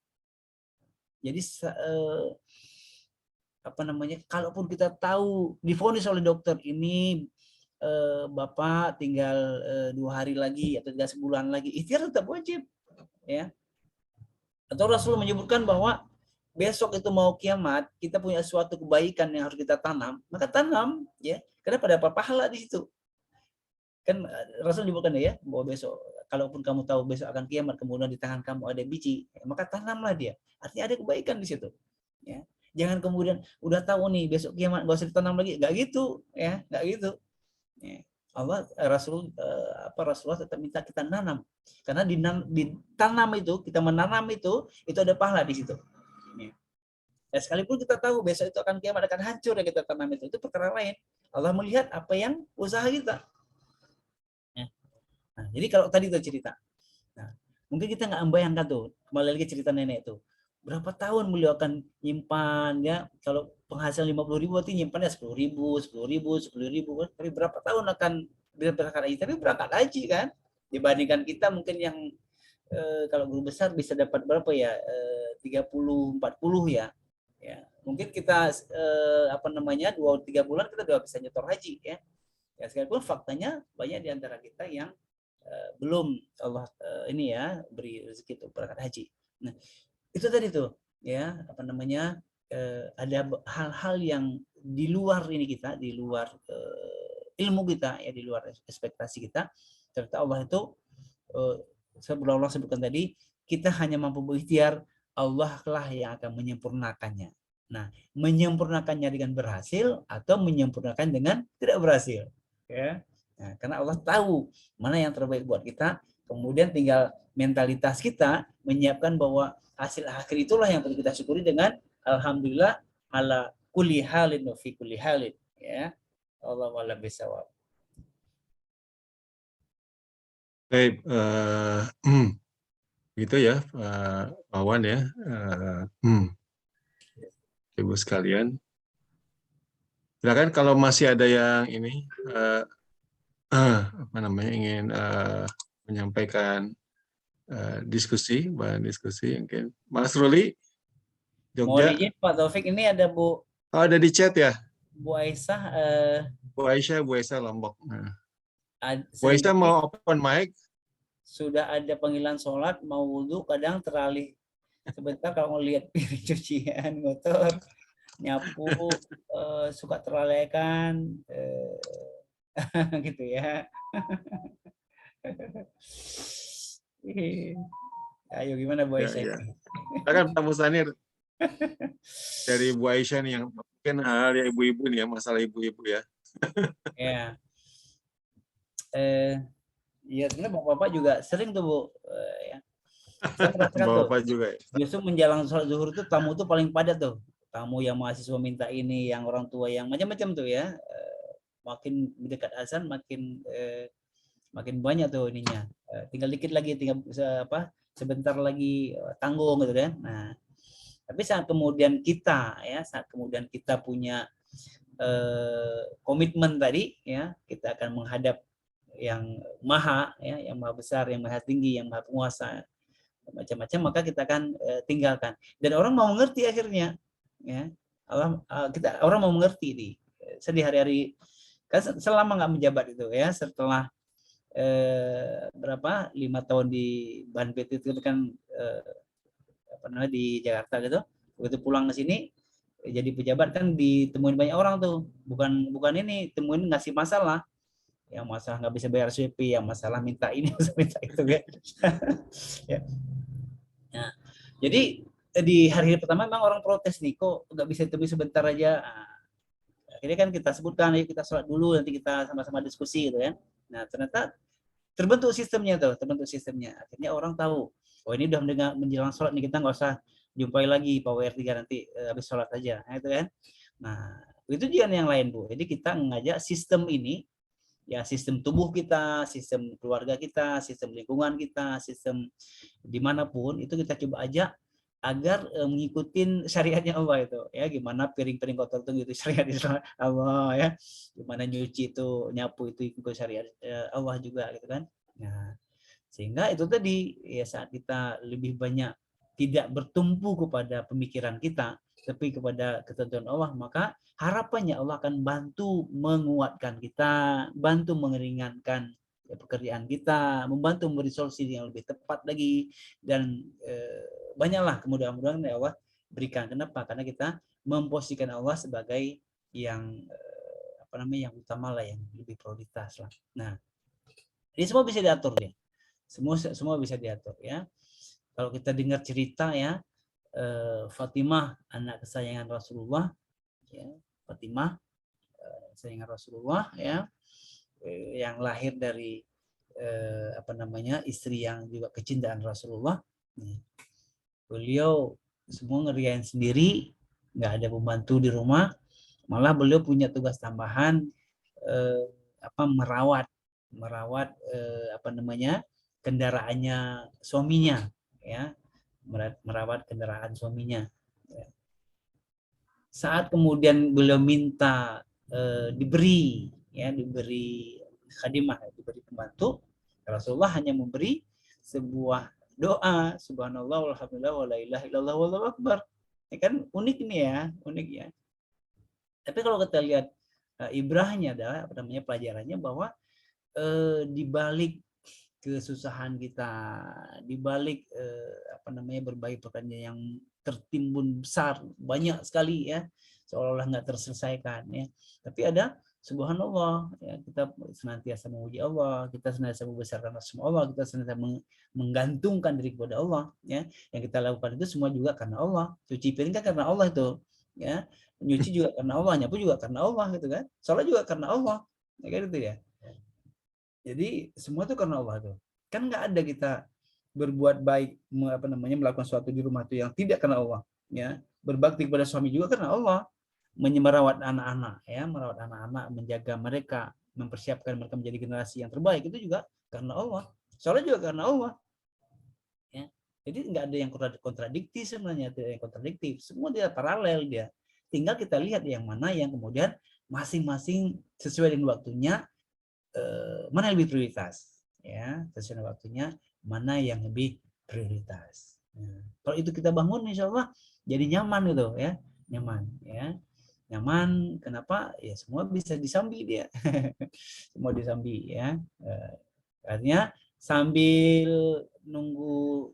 Jadi apa namanya? Kalaupun kita tahu divonis oleh dokter ini Bapak tinggal 2 hari lagi atau 3 sebulan lagi, ikhtiar tetap wajib. Ya. Atau Rasul menyebutkan bahwa besok itu mau kiamat, kita punya suatu kebaikan yang harus kita tanam, maka tanam, ya, karena pada apa pahala di situ. Kan Rasul menyebutkan ya, bahwa besok, kalaupun kamu tahu besok akan kiamat, kemudian di tangan kamu ada biji, maka tanamlah dia. Artinya ada kebaikan di situ. Ya. Jangan kemudian udah tahu nih besok kiamat gak usah ditanam lagi, nggak gitu, ya, nggak gitu. Ya. Rasulullah tetap minta kita nanam, karena ditanam itu, kita menanam itu ada pahala di situ. Ya, sekalipun kita tahu besok itu akan kiamat, akan hancur yang kita tanam itu perkara lain. Allah melihat apa yang usaha kita. Ya. Nah, jadi kalau tadi itu cerita, nah, mungkin kita nggak membayangkan tuh, kembali lagi cerita nenek itu, berapa tahun beliau akan nyimpan, ya, kalau penghasilan 50.000 berarti nyimpannya 10.000, tapi berapa tahun akan berangkat haji? Tapi berangkat haji kan, dibandingkan kita mungkin yang kalau guru besar bisa dapat berapa ya, 30-40 ya. Ya, mungkin kita 2-3 bulan kita sudah bisa nyetor haji ya. Ya, sekalipun faktanya banyak di antara kita yang belum Allah ini ya beri rezeki untuk berangkat haji. Nah, itu tadi tuh ya ada hal-hal yang di luar ini kita, di luar ilmu kita ya, di luar ekspektasi kita. Ternyata Allah itu sebelum Allah sebutkan tadi, kita hanya mampu berikhtiar, Allah lah yang akan menyempurnakannya. Nah, menyempurnakannya dengan berhasil atau menyempurnakan dengan tidak berhasil. Ya. Nah, karena Allah tahu mana yang terbaik buat kita, kemudian tinggal mentalitas kita menyiapkan bahwa hasil akhir itulah yang perlu kita syukuri dengan alhamdulillah ala kulli halin wa fi kulli halin. Ya. Allahu a'lam bishawab. Baik, gitu ya, Pak Wawan ya, Ibu sekalian. Silakan kalau masih ada yang ini ingin menyampaikan diskusi, bahan diskusi mungkin. Mas Ruli, Jogja. Mohon izin Pak Taufik, ini ada Bu. Oh, ada di chat ya. Bu Aisyah. Bu Aisyah Lombok. Bu Aisyah mau open mic. Sudah ada panggilan sholat, mau wudhu, kadang teralih sebentar kalau ngelihat piring cucian kotor, nyapu, suka terlalaikan, gitu ya. Ayo gimana Bu Aisyah? Ya. Silakan Pak Mustanir. Dari Bu Aisyah nih yang mungkin hal ya ibu-ibu nih ya, masalah ibu-ibu ya. Ya. Iya, sebenarnya bapak-bapak juga sering tuh Bu. Ya. Bapak juga ya. Justru menjelang sholat zuhur itu tamu tuh paling padat tuh. Tamu yang mahasiswa minta ini, yang orang tua yang macam-macam tuh ya. Makin dekat azan makin banyak tuh ininya. Tinggal dikit lagi, sebentar lagi tanggung gitu kan. Nah, tapi saat kemudian kita punya komitmen tadi ya, kita akan menghadap yang maha ya, yang maha besar, yang maha tinggi, yang maha penguasa, macam-macam, maka kita akan tinggalkan. Dan orang mau mengerti akhirnya ya. Orang mau mengerti nih. Sedih hari-hari kan selama nggak menjabat itu ya, setelah 5 tahun di Banbet itu kan di Jakarta gitu, begitu pulang ke sini jadi pejabat kan ditemuin banyak orang tuh, bukan ini temuin ngasih masalah, yang masalah nggak bisa bayar SPP, yang masalah minta ini, minta itu kan. Ya. Nah, jadi di hari pertama memang orang protes nih, kok nggak bisa temui sebentar aja. Nah, akhirnya kan kita sebutkan, ayo kita sholat dulu, nanti kita sama-sama diskusi gitu kan. Nah, ternyata terbentuk sistemnya. Akhirnya orang tahu, oh ini udah menjelang sholat nih, kita nggak usah jumpai lagi Pak WR3 nanti habis sholat aja, nah, itu kan. Nah, itu juga yang lain Bu. Jadi kita mengajak sistem ini ya sistem tubuh kita, sistem keluarga kita, sistem lingkungan kita, sistem dimanapun itu kita coba ajak agar mengikuti syariatnya Allah itu ya, gimana piring-piring kotor itu gitu syariat Allah ya, gimana nyuci itu, nyapu itu ikut syariat Allah juga gitu kan. Nah, sehingga itu tadi ya, saat kita lebih banyak tidak bertumpu kepada pemikiran kita tapi kepada ketentuan Allah, maka harapannya Allah akan bantu menguatkan kita, bantu mengeringankan pekerjaan kita, membantu memberi solusi yang lebih tepat lagi, dan banyaklah kemudahan-kemudahan yang Allah berikan. Kenapa? Karena kita memposisikan Allah sebagai yang yang utama lah, yang lebih prioritas lah. Nah, ini semua bisa diatur ya. Semua bisa diatur ya. Kalau kita dengar cerita ya, Fatimah anak kesayangan Rasulullah ya, Fatimah kesayangan Rasulullah ya, yang lahir dari istri yang juga kecintaan Rasulullah. Beliau semua ngerjain sendiri, nggak ada pembantu di rumah, malah beliau punya tugas tambahan merawat kendaraannya suaminya ya, merawat kendaraan suaminya. Saat kemudian beliau minta diberi khadimah, diberi pembantu, Rasulullah hanya memberi sebuah doa, subhanallah walhamdulillah wala ilaha illallah wallahu akbar. Ya kan unik ini ya, unik ya. Tapi kalau kita lihat ibrahnya adalah pelajarannya bahwa di balik kesusahan kita, di balik berbagai pekerjaan yang tertimbun besar banyak sekali ya, seolah-olah nggak terselesaikan ya, tapi ada subhanallah ya, kita senantiasa memuji Allah, kita senantiasa membesarkan nama Allah, kita senantiasa menggantungkan diri kepada Allah ya. Yang kita lakukan itu semua juga karena Allah. Cuci piring kan karena Allah itu ya, nyuci juga karena Allah, nyapu juga karena Allah gitu kan, sholat juga karena Allah ya kan, gitu ya. Jadi semua itu karena Allah tuh. Kan nggak ada kita berbuat baik melakukan sesuatu di rumah itu yang tidak karena Allah ya. Berbakti kepada suami juga karena Allah, merawat anak-anak ya, merawat anak-anak, menjaga mereka, mempersiapkan mereka menjadi generasi yang terbaik itu juga karena Allah. Sholat juga karena Allah ya. Jadi nggak ada yang kontradiktif sebenarnya, tidak ada yang kontradiktif, semua dia paralel dia. Tinggal kita lihat yang mana yang kemudian masing-masing sesuai dengan waktunya, mana yang lebih prioritas ya, sesuai dengan waktunya mana yang lebih prioritas. Nah, kalau itu kita bangun, insya Allah jadi nyaman gitu ya, nyaman ya, nyaman. Kenapa? Ya semua bisa disambi dia, semua disambi ya. Artinya sambil nunggu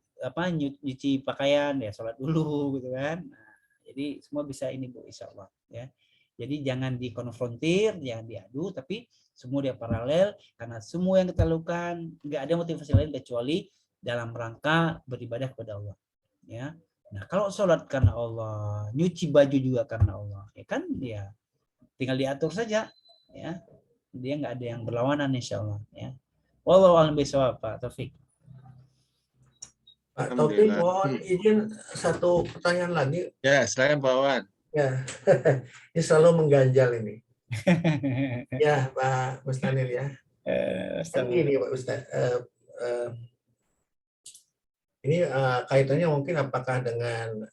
nyuci pakaian ya sholat dulu gitu kan. Nah, jadi semua bisa ini Bu, insya Allah ya. Jadi jangan dikonfrontir, jangan diadu, tapi semua dia paralel, karena semua yang kita lakukan nggak ada motivasi lain kecuali dalam rangka beribadah kepada Allah. Ya. Nah, kalau sholat karena Allah, nyuci baju juga karena Allah, ya kan, ya tinggal diatur saja, ya. Dia nggak ada yang berlawanan, insya Allah. Ya. Wallahu a'lam bishawab, Pak Taufik. Pak Taufik, mohon izin satu pertanyaan lagi. Ya, silakan Pak Wan. Ya, ini selalu mengganjal ini. Ya, Pak Mustanil ya. Ini Pak Ustaz, ini kaitannya mungkin apakah dengan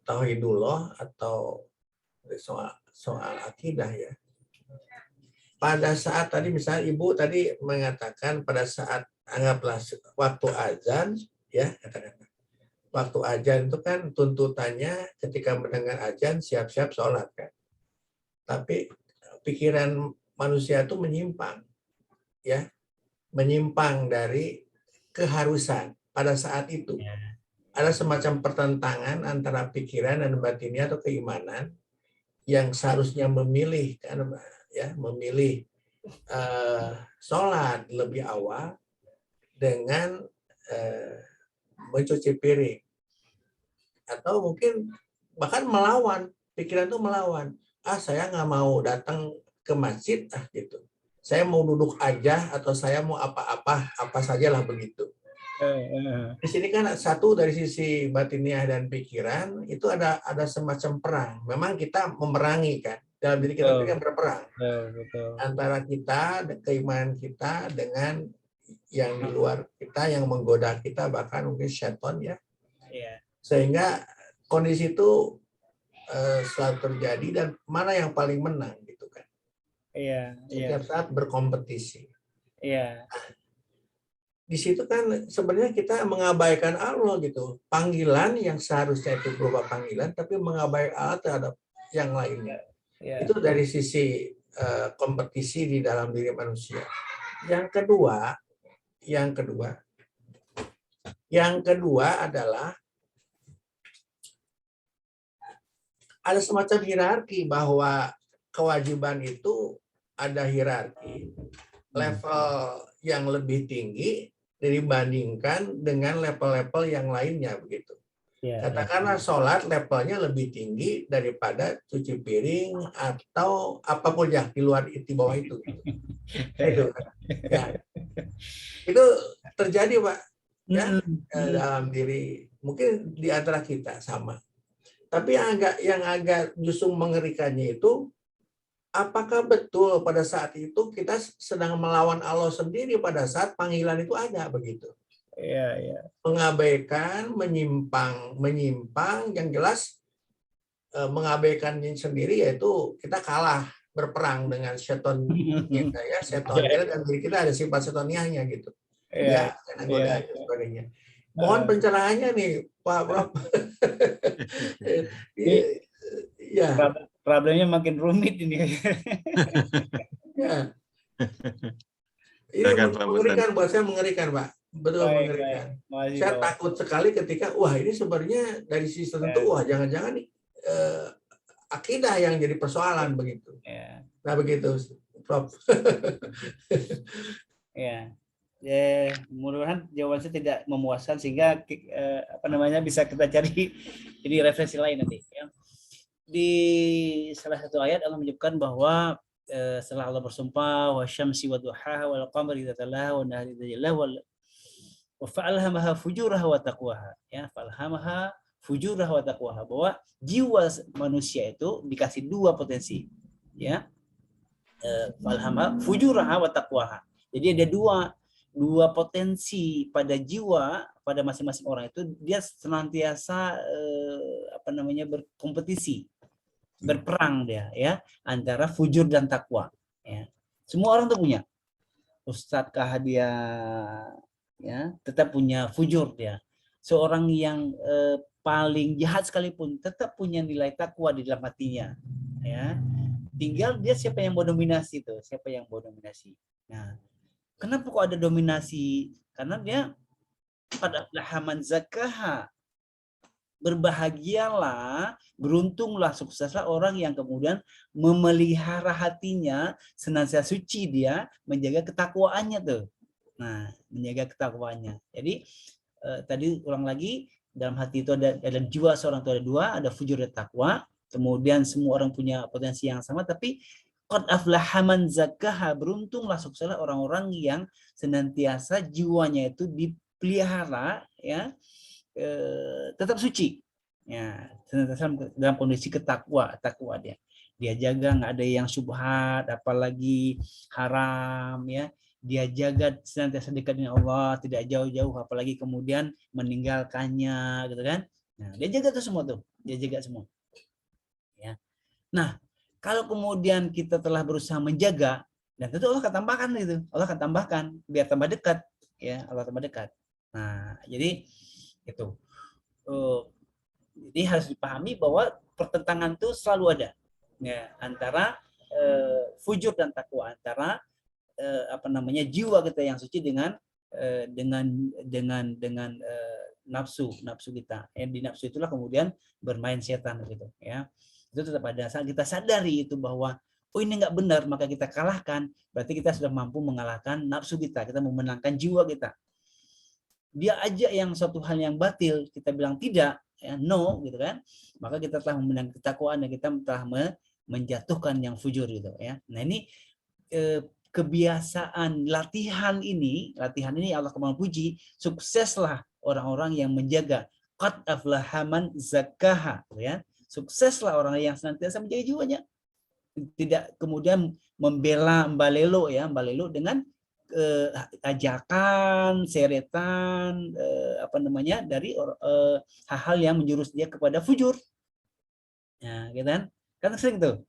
tauhidullah atau soal akidah ya. Pada saat tadi misalnya Ibu tadi mengatakan pada saat anggaplah waktu azan ya, katakan waktu azan itu kan tuntutannya ketika mendengar azan siap-siap sholat kan. Tapi pikiran manusia itu menyimpang, ya, menyimpang dari keharusan pada saat itu. Ada semacam pertentangan antara pikiran dan batinnya atau keimanan yang seharusnya memilih, kan, ya, memilih sholat lebih awal dengan mencuci piring, atau mungkin bahkan melawan, pikiran itu melawan, saya nggak mau datang ke masjid gitu, saya mau duduk aja, atau saya mau apa sajalah begitu. Di sini kan satu dari sisi batiniah dan pikiran itu ada semacam perang. Memang kita memerangi kan, dalam diri kita kan berperang Betul. antara kita, keimanan kita dengan yang di luar kita yang menggoda kita, bahkan mungkin syaitan ya. Iya. Sehingga kondisi itu selalu terjadi dan mana yang paling menang gitu kan. Iya. Setiap saat berkompetisi. Iya. Di situ kan sebenarnya kita mengabaikan Allah gitu. Panggilan yang seharusnya itu berupa panggilan, tapi mengabaikan Allah terhadap yang lainnya. Iya. Itu dari sisi kompetisi di dalam diri manusia. Yang kedua adalah ada semacam hierarki, bahwa kewajiban itu ada hierarki, level yang lebih tinggi dibandingkan dengan level-level yang lainnya begitu. Katakanlah sholat levelnya lebih tinggi daripada cuci piring atau apapun ya di luar di bawah itu. Itu, ya. Itu terjadi Pak ya dalam diri mungkin di antara kita sama. Tapi yang agak justru mengerikannya itu, apakah betul pada saat itu kita sedang melawan Allah sendiri pada saat panggilan itu ada begitu? Iya. Mengabaikan, menyimpang, yang jelas mengabaikan sendiri yaitu kita kalah berperang dengan setan kita ya, setan kita dan diri kita ada sifat setoniahnya gitu. Ya, karena godaan dan sebagainya. Mohon pencerahannya nih Pak Prof. Ya. Problemnya makin rumit ini. Ya. Ini mengerikan buat saya, mengerikan Pak. Betul mengerikan. Saya takut sekali ketika ini sebenarnya dari sisi tertentu jangan-jangan nih akidah yang jadi persoalan begitu. Nah begitu Prof. Ya. Mudah-mudahan jawaban saya tidak memuaskan sehingga bisa kita cari ini referensi lain nanti ya. Di salah satu ayat Allah menyebutkan bahwa setelah Allah bersumpah wasyamsi wadduhaha wal qamari idza talaha wan nahari idza jallaha wa fa'alhamaha fujuraha wa taqwaha ya, fa'alhamaha fujuraha wa taqwaha, bahwa jiwa manusia itu dikasih dua potensi ya, fa'alhamaha fujuraha wa taqwaha. Jadi ada dua potensi pada jiwa, pada masing-masing orang itu, dia senantiasa berkompetisi, berperang dia ya, antara fujur dan takwa ya. Semua orang tuh punya. Ustadzkah dia ya, tetap punya fujur dia. Seorang yang paling jahat sekalipun tetap punya nilai takwa di dalam hatinya ya. Tinggal dia siapa yang mau dominasi tuh, siapa yang mau dominasi. Nah, kenapa kok ada dominasi? Karena dia pada lahaman zakaha, berbahagialah, beruntunglah, sukseslah orang yang kemudian memelihara hatinya, senantiasa suci dia, menjaga ketakwaannya tuh. Nah, menjaga ketakwaannya. Jadi tadi ulang lagi, dalam hati itu ada, dalam jiwa seorang itu ada dua, ada fujur dan takwa. Kemudian semua orang punya potensi yang sama, tapi qad aflaha man zakkaha, beruntunglah, sukseslah orang-orang yang senantiasa jiwanya itu dipelihara ya, tetap suci ya, senantiasa dalam kondisi takwa dia jaga, nggak ada yang syubhat apalagi haram ya, dia jaga senantiasa dekat dengan Allah, tidak jauh-jauh apalagi kemudian meninggalkannya gitu kan. Nah, dia jaga itu semua tuh, dia jaga semua ya. Nah, kalau kemudian kita telah berusaha menjaga, dan tentu Allah akan tambahkan itu, Allah akan tambahkan biar tambah dekat ya, Allah tambah dekat. Nah, jadi itu. Jadi harus dipahami bahwa pertentangan itu selalu ada ya, antara fujur dan takwa, antara jiwa kita yang suci dengan nafsu kita. Di nafsu itulah kemudian bermain setan gitu ya. Itu tetap ada. Saat kita sadari itu bahwa ini nggak benar, maka kita kalahkan, berarti kita sudah mampu mengalahkan nafsu kita memenangkan jiwa kita. Dia aja yang suatu hal yang batil, kita bilang tidak, ya, no gitu kan, maka kita telah memenangkan ketakwaan dan kita telah menjatuhkan yang fujur gitu ya. Nah, ini kebiasaan latihan ini Allah kembali puji, sukseslah orang-orang yang menjaga qad aflaha man zakkaha ya. Sukseslah orang yang senantiasa menjaga jiwanya. tidak kemudian membalelo dengan ajakan, seretan, dari hal-hal yang menjurus dia kepada fujur. Ya, gitu kan? Kan sering tuh.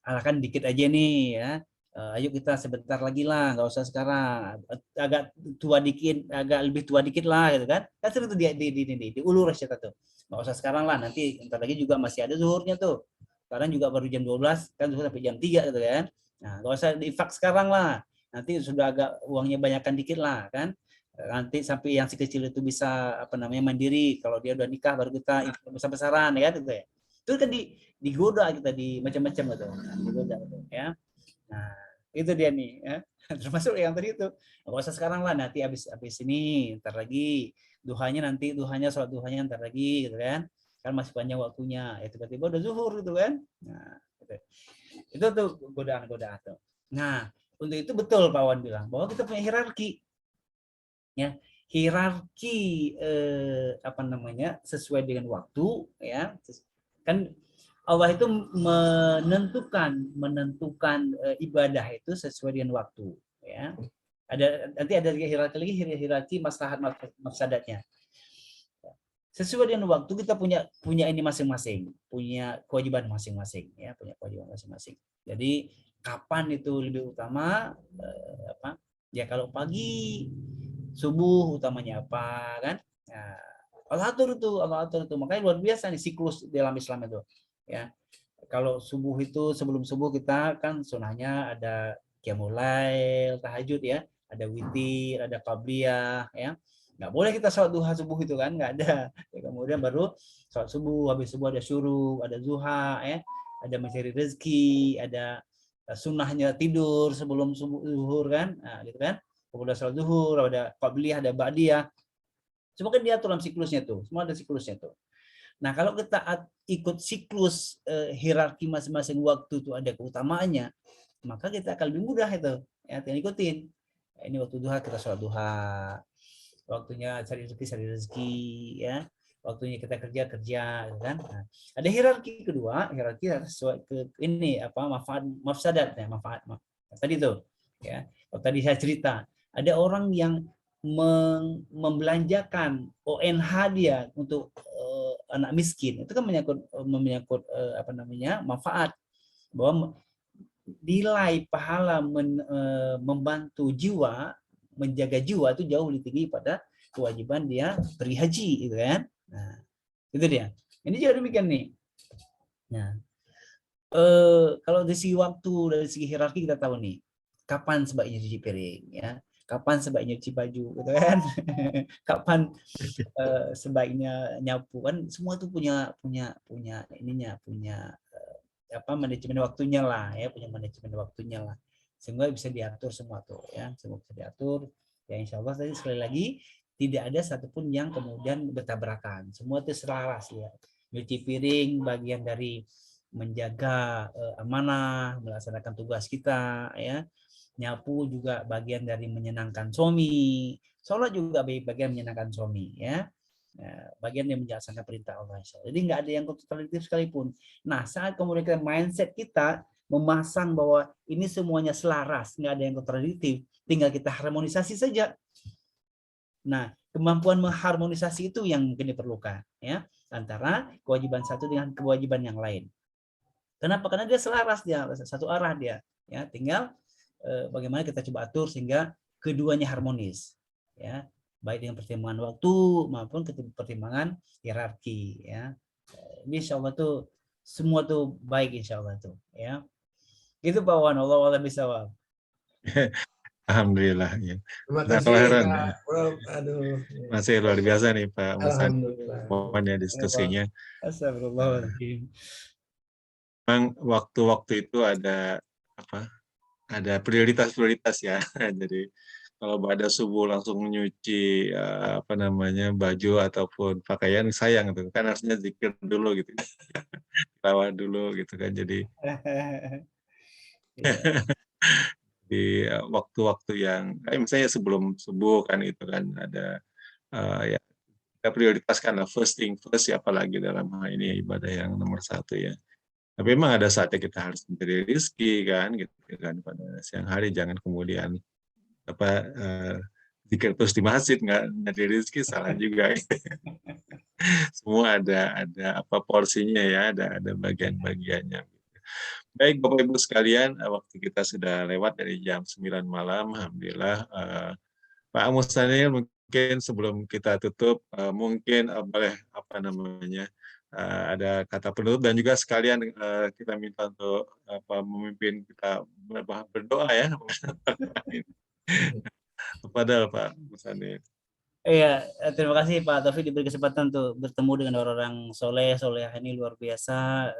Kan dikit aja nih ya. Ayo kita sebentar lagi lah, nggak usah sekarang. Agak tua dikit, agak lebih tua dikit lah, gitu kan? Kan sering tuh diulur aja tuh. Nggak usah sekarang lah, nanti ntar lagi juga masih ada zuhurnya tuh. Sekarang juga baru jam 12, kan zuhur sampai jam 3 gitu kan. Nah, nggak usah diinfak sekarang lah. Nanti sudah agak uangnya banyakkan dikit lah, kan? Nanti sampai yang si kecil itu bisa mandiri. Kalau dia udah nikah baru kita besar-besaran, ya kan? Gitu ya. Itu kan digoda kita di macam-macam gitu. Digoda gitu ya. Nah, itu dia nih ya. Termasuk yang tadi itu. Enggak usah sekarang lah, nanti habis ini, ntar lagi duhanya sholat duhanya ntar lagi gitu kan. Kan masih panjang waktunya. Ya tiba-tiba udah zuhur gitu kan. Nah, gitu. Itu tuh godaan-godaan tuh. Nah, untuk itu betul Pak Wan bilang bahwa kita punya hierarki. Ya, hierarki sesuai dengan waktu ya. Kan Allah itu menentukan ibadah itu sesuai dengan waktu ya. Nanti ada hierarki maslahat mafsadatnya. Sesuai dengan waktu kita punya ini masing-masing, punya kewajiban masing-masing ya, punya kewajiban masing-masing. Jadi kapan itu lebih utama ya, kalau pagi subuh utamanya apa kan? Nah, Allah atur itu makanya luar biasa nih siklus dalam Islam itu ya. Kalau subuh itu sebelum subuh kita kan sunahnya ada qiyamul lail, tahajud ya, ada witir, ada qabliyah ya. Nggak boleh kita sholat duha subuh itu kan, nggak ada ya, kemudian baru sholat subuh, habis subuh ada syuruk, ada zuha ya, ada mencari rezeki, ada sunahnya tidur sebelum zuhur kan, nah, gitu kan. Kemudian sholat zuhur, ada qabliyah, ada ba'diyah. Semua kan diatur dalam siklusnya tuh. Semua ada siklusnya tuh. Nah, kalau kita ikut siklus hierarki masing-masing waktu itu ada keutamaannya, maka kita akan lebih mudah itu. Ya, tinggal ikutin. Ini waktu duha kita sholat duha. Waktunya cari rezeki ya. Waktunya kita kerja kan. Nah, ada hierarki kedua, hierarki sesuai ke ini mafsadat ya, manfaat. Tadi tuh ya. Tadi saya cerita, ada orang yang membelanjakan ONH dia untuk anak miskin, itu kan menyangkut manfaat, bahwa nilai pahala membantu jiwa, menjaga jiwa itu jauh lebih tinggi pada kewajiban dia pergi haji gitu kan. Nah, itu dia. Ini juga demikian nih. Nah, kalau dari segi waktu, dari segi hierarki kita tahu nih kapan sebaiknya cuci piring ya, kapan sebaiknya cuci baju gitu kan. Kapan sebaiknya nyapu kan, semua itu punya manajemen waktunya lah ya, sehingga bisa diatur semua tuh ya, semua bisa diatur ya, insya Allah. Tadi sekali lagi tidak ada satupun yang kemudian bertabrakan, semua itu selaras ya. Cuci piring bagian dari menjaga amanah, melaksanakan tugas kita ya. Nyapu juga bagian dari menyenangkan suami, sholat juga bagian menyenangkan suami ya. Bagian yang menjalankan perintah Allah. Jadi nggak ada yang kontradiktif sekalipun. Nah, saat kemudian mindset kita memasang bahwa ini semuanya selaras, nggak ada yang kontradiktif, tinggal kita harmonisasi saja. Nah, kemampuan mengharmonisasi itu yang mungkin diperlukan ya, antara kewajiban satu dengan kewajiban yang lain. Kenapa? Karena dia selaras, dia satu arah dia ya, tinggal bagaimana kita coba atur sehingga keduanya harmonis ya, baik dengan pertimbangan waktu maupun pertimbangan hierarki ya. Ini insya Allah tuh semua tuh baik insya Allah tuh ya. Itu Pak Wan, Allah bisa. Alhamdulillah ya. Terima kasih Pak Prof. Aduh. Masih luar biasa nih Pak Musa. Alhamdulillah. Diskusinya. Astagfirullahaladzim. Memang waktu-waktu itu ada prioritas ya. Jadi kalau pada subuh langsung nyuci baju ataupun pakaian, sayang tuh kan, harusnya zikir dulu gitu, tilawah dulu gitu kan. Jadi di waktu-waktu yang misalnya sebelum subuh kan, itu kan ada ya kita prioritaskan lah, first thing first, apalagi dalam hal ini ibadah yang nomor satu ya. Tapi memang ada saatnya kita harus mencari rezeki kan, gitu kan, pada siang hari. Jangan kemudian zikir terus di masjid nggak nyari rezeki, salah juga. Semua ada apa porsinya ya, ada bagian-bagiannya. Baik Bapak Ibu sekalian, waktu kita sudah lewat dari jam 9 malam. Alhamdulillah. Pak Mustanil, mungkin sebelum kita tutup, mungkin boleh ada kata penutup, dan juga sekalian kita minta untuk memimpin kita berdoa ya. Kepada Pak Mustanil. Iya, terima kasih Pak Taufik diberi kesempatan untuk bertemu dengan orang-orang soleh ini luar biasa.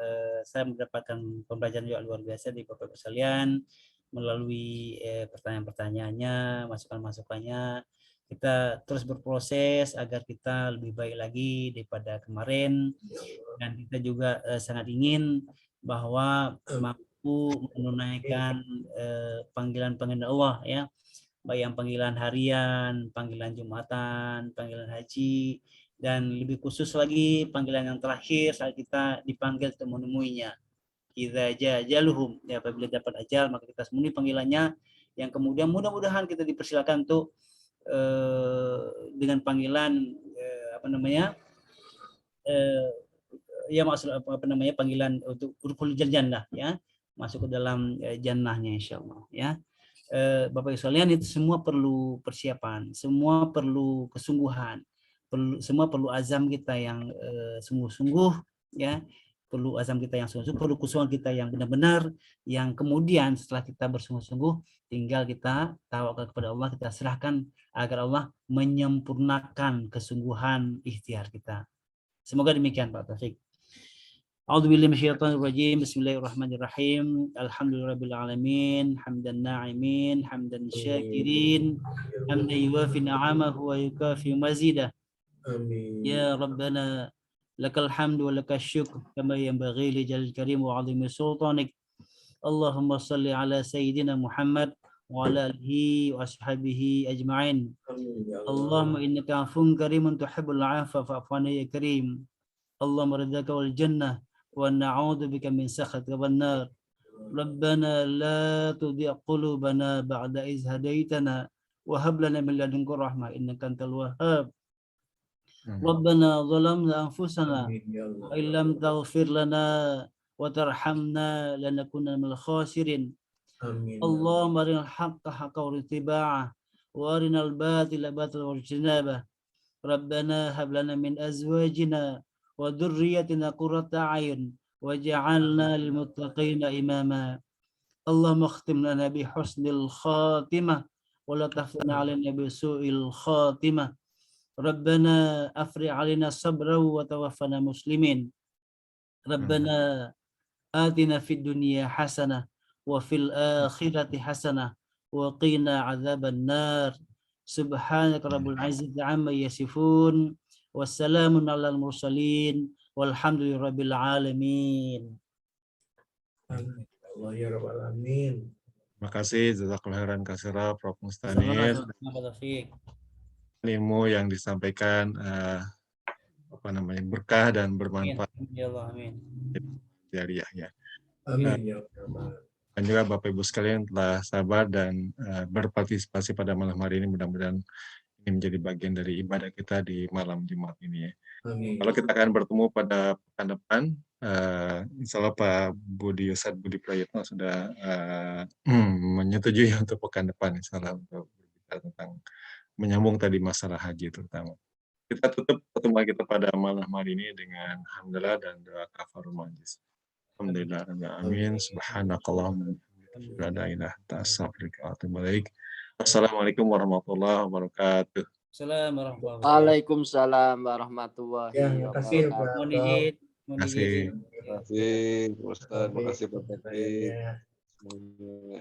Saya mendapatkan pembelajaran juga luar biasa di Bapak Ibu sekalian melalui pertanyaan-pertanyaannya, masukan-masukannya. Kita terus berproses agar kita lebih baik lagi daripada kemarin, dan kita juga sangat ingin bahwa mampu menunaikan panggilan-panggilan Allah ya, baik yang panggilan harian, panggilan Jumatan, panggilan haji, dan lebih khusus lagi panggilan yang terakhir saat kita dipanggil untuk menemuinya. Idza jaluhum, ya, apabila dapat ajal maka kita memenuhi panggilannya, yang kemudian mudah-mudahan kita dipersilakan untuk dengan panggilan panggilan untuk urkul jannah ya, masuk ke dalam jannahnya insyaallah ya. Bapak Ibu sekalian, itu semua perlu persiapan, semua perlu kesungguhan, semua perlu azam kita yang sungguh-sungguh ya, perlu azam kita yang sungguh-sungguh, perlu kesungguhan kita yang benar-benar, yang kemudian setelah kita bersungguh-sungguh tinggal kita tawakal kepada Allah, kita serahkan agar Allah menyempurnakan kesungguhan ikhtiar kita. Semoga demikian Pak Taufik. A'udzubillahi minasyaitonir rajim. Bismillahirrahmanirrahim. Alhamdulillahirabbil alamin, hamdan na'imin, hamdan syakirin, hamdan yuwafi ni'amahu wa yukafi mazidah. Amin. Ya Rabbana lakal hamdu wa lakal syukr kama yanbaghi li jalil karim wa 'azimi sultanik. Allahumma shalli ala sayyidina Muhammad wa ala alihi wa ashabihi ajma'in. Allahumma innaka 'afuwwun karimun tuhibbul 'afwa fa'fu 'anna ya karim. Allahumma ridhaka wal jannah wa na'udzu bika min sakhatika wan nar. Rabbana la tudhi' qulubana ba'da idh hadaitana wa hab lana min ladunka rahmah innaka antal wahhab. Rabbana zalamna anfusana wa illam taghfir lana wa tarhamna lanakunanna minal khasirin. Allahumma arinal haqqa haqqan wattiba'ah wa arinal batila batilan wajtinabah. Rabbana hab lana min azwajina wa dhurriyyatina qurrata a'yun waj'alna lil muttaqina imama. Allahumma khtim lana bi husnil khatimah wa la tahfidna 'alaina bi su'il khatimah. Rabbana afri 'alaina sabran wa tawaffana muslimin. Rabbana atina fid dunya hasanah wa fil akhirati hasanah wa qina 'adzaban nar. Subhanaka rabbil 'izzati 'amma yasifun. Wassalamun 'alal mursalin walhamdulillahirabbil alamin. Allah ya rabbal alamin. Terima kasih, jazakallahu khairan katsira Prof. Mustanil. Ilmu yang disampaikan berkah dan bermanfaat. Amin. Jariah ya. Amin ya rabbal. Dan juga Bapak Ibu sekalian telah sabar dan berpartisipasi pada malam hari ini. Mudah-mudahan ini menjadi bagian dari ibadah kita di malam Jumat ini ya. Amin. Kalau kita akan bertemu pada pekan depan, insya Allah Pak Budi Ustadz Budi Prayitno sudah menyetujui untuk pekan depan, insya Allah, untuk berbicara tentang menyambung tadi masalah haji terutama. Kita tutup pertemuan kita pada malam hari ini dengan alhamdulillah dan doa kafarul majlis. Alhamdulillah, amin. Subhanakallahumma wa la ilaha illa anta astaghfiruka wa atubu ilaik. Assalamualaikum warahmatullahi wabarakatuh. Waalaikumsalam warahmatullahi Ya, makasih wabarakatuh. Mohon izin. Terima kasih. Terima kasih, Ustaz. Terima kasih, Pak Taufik. Ya. Semuanya.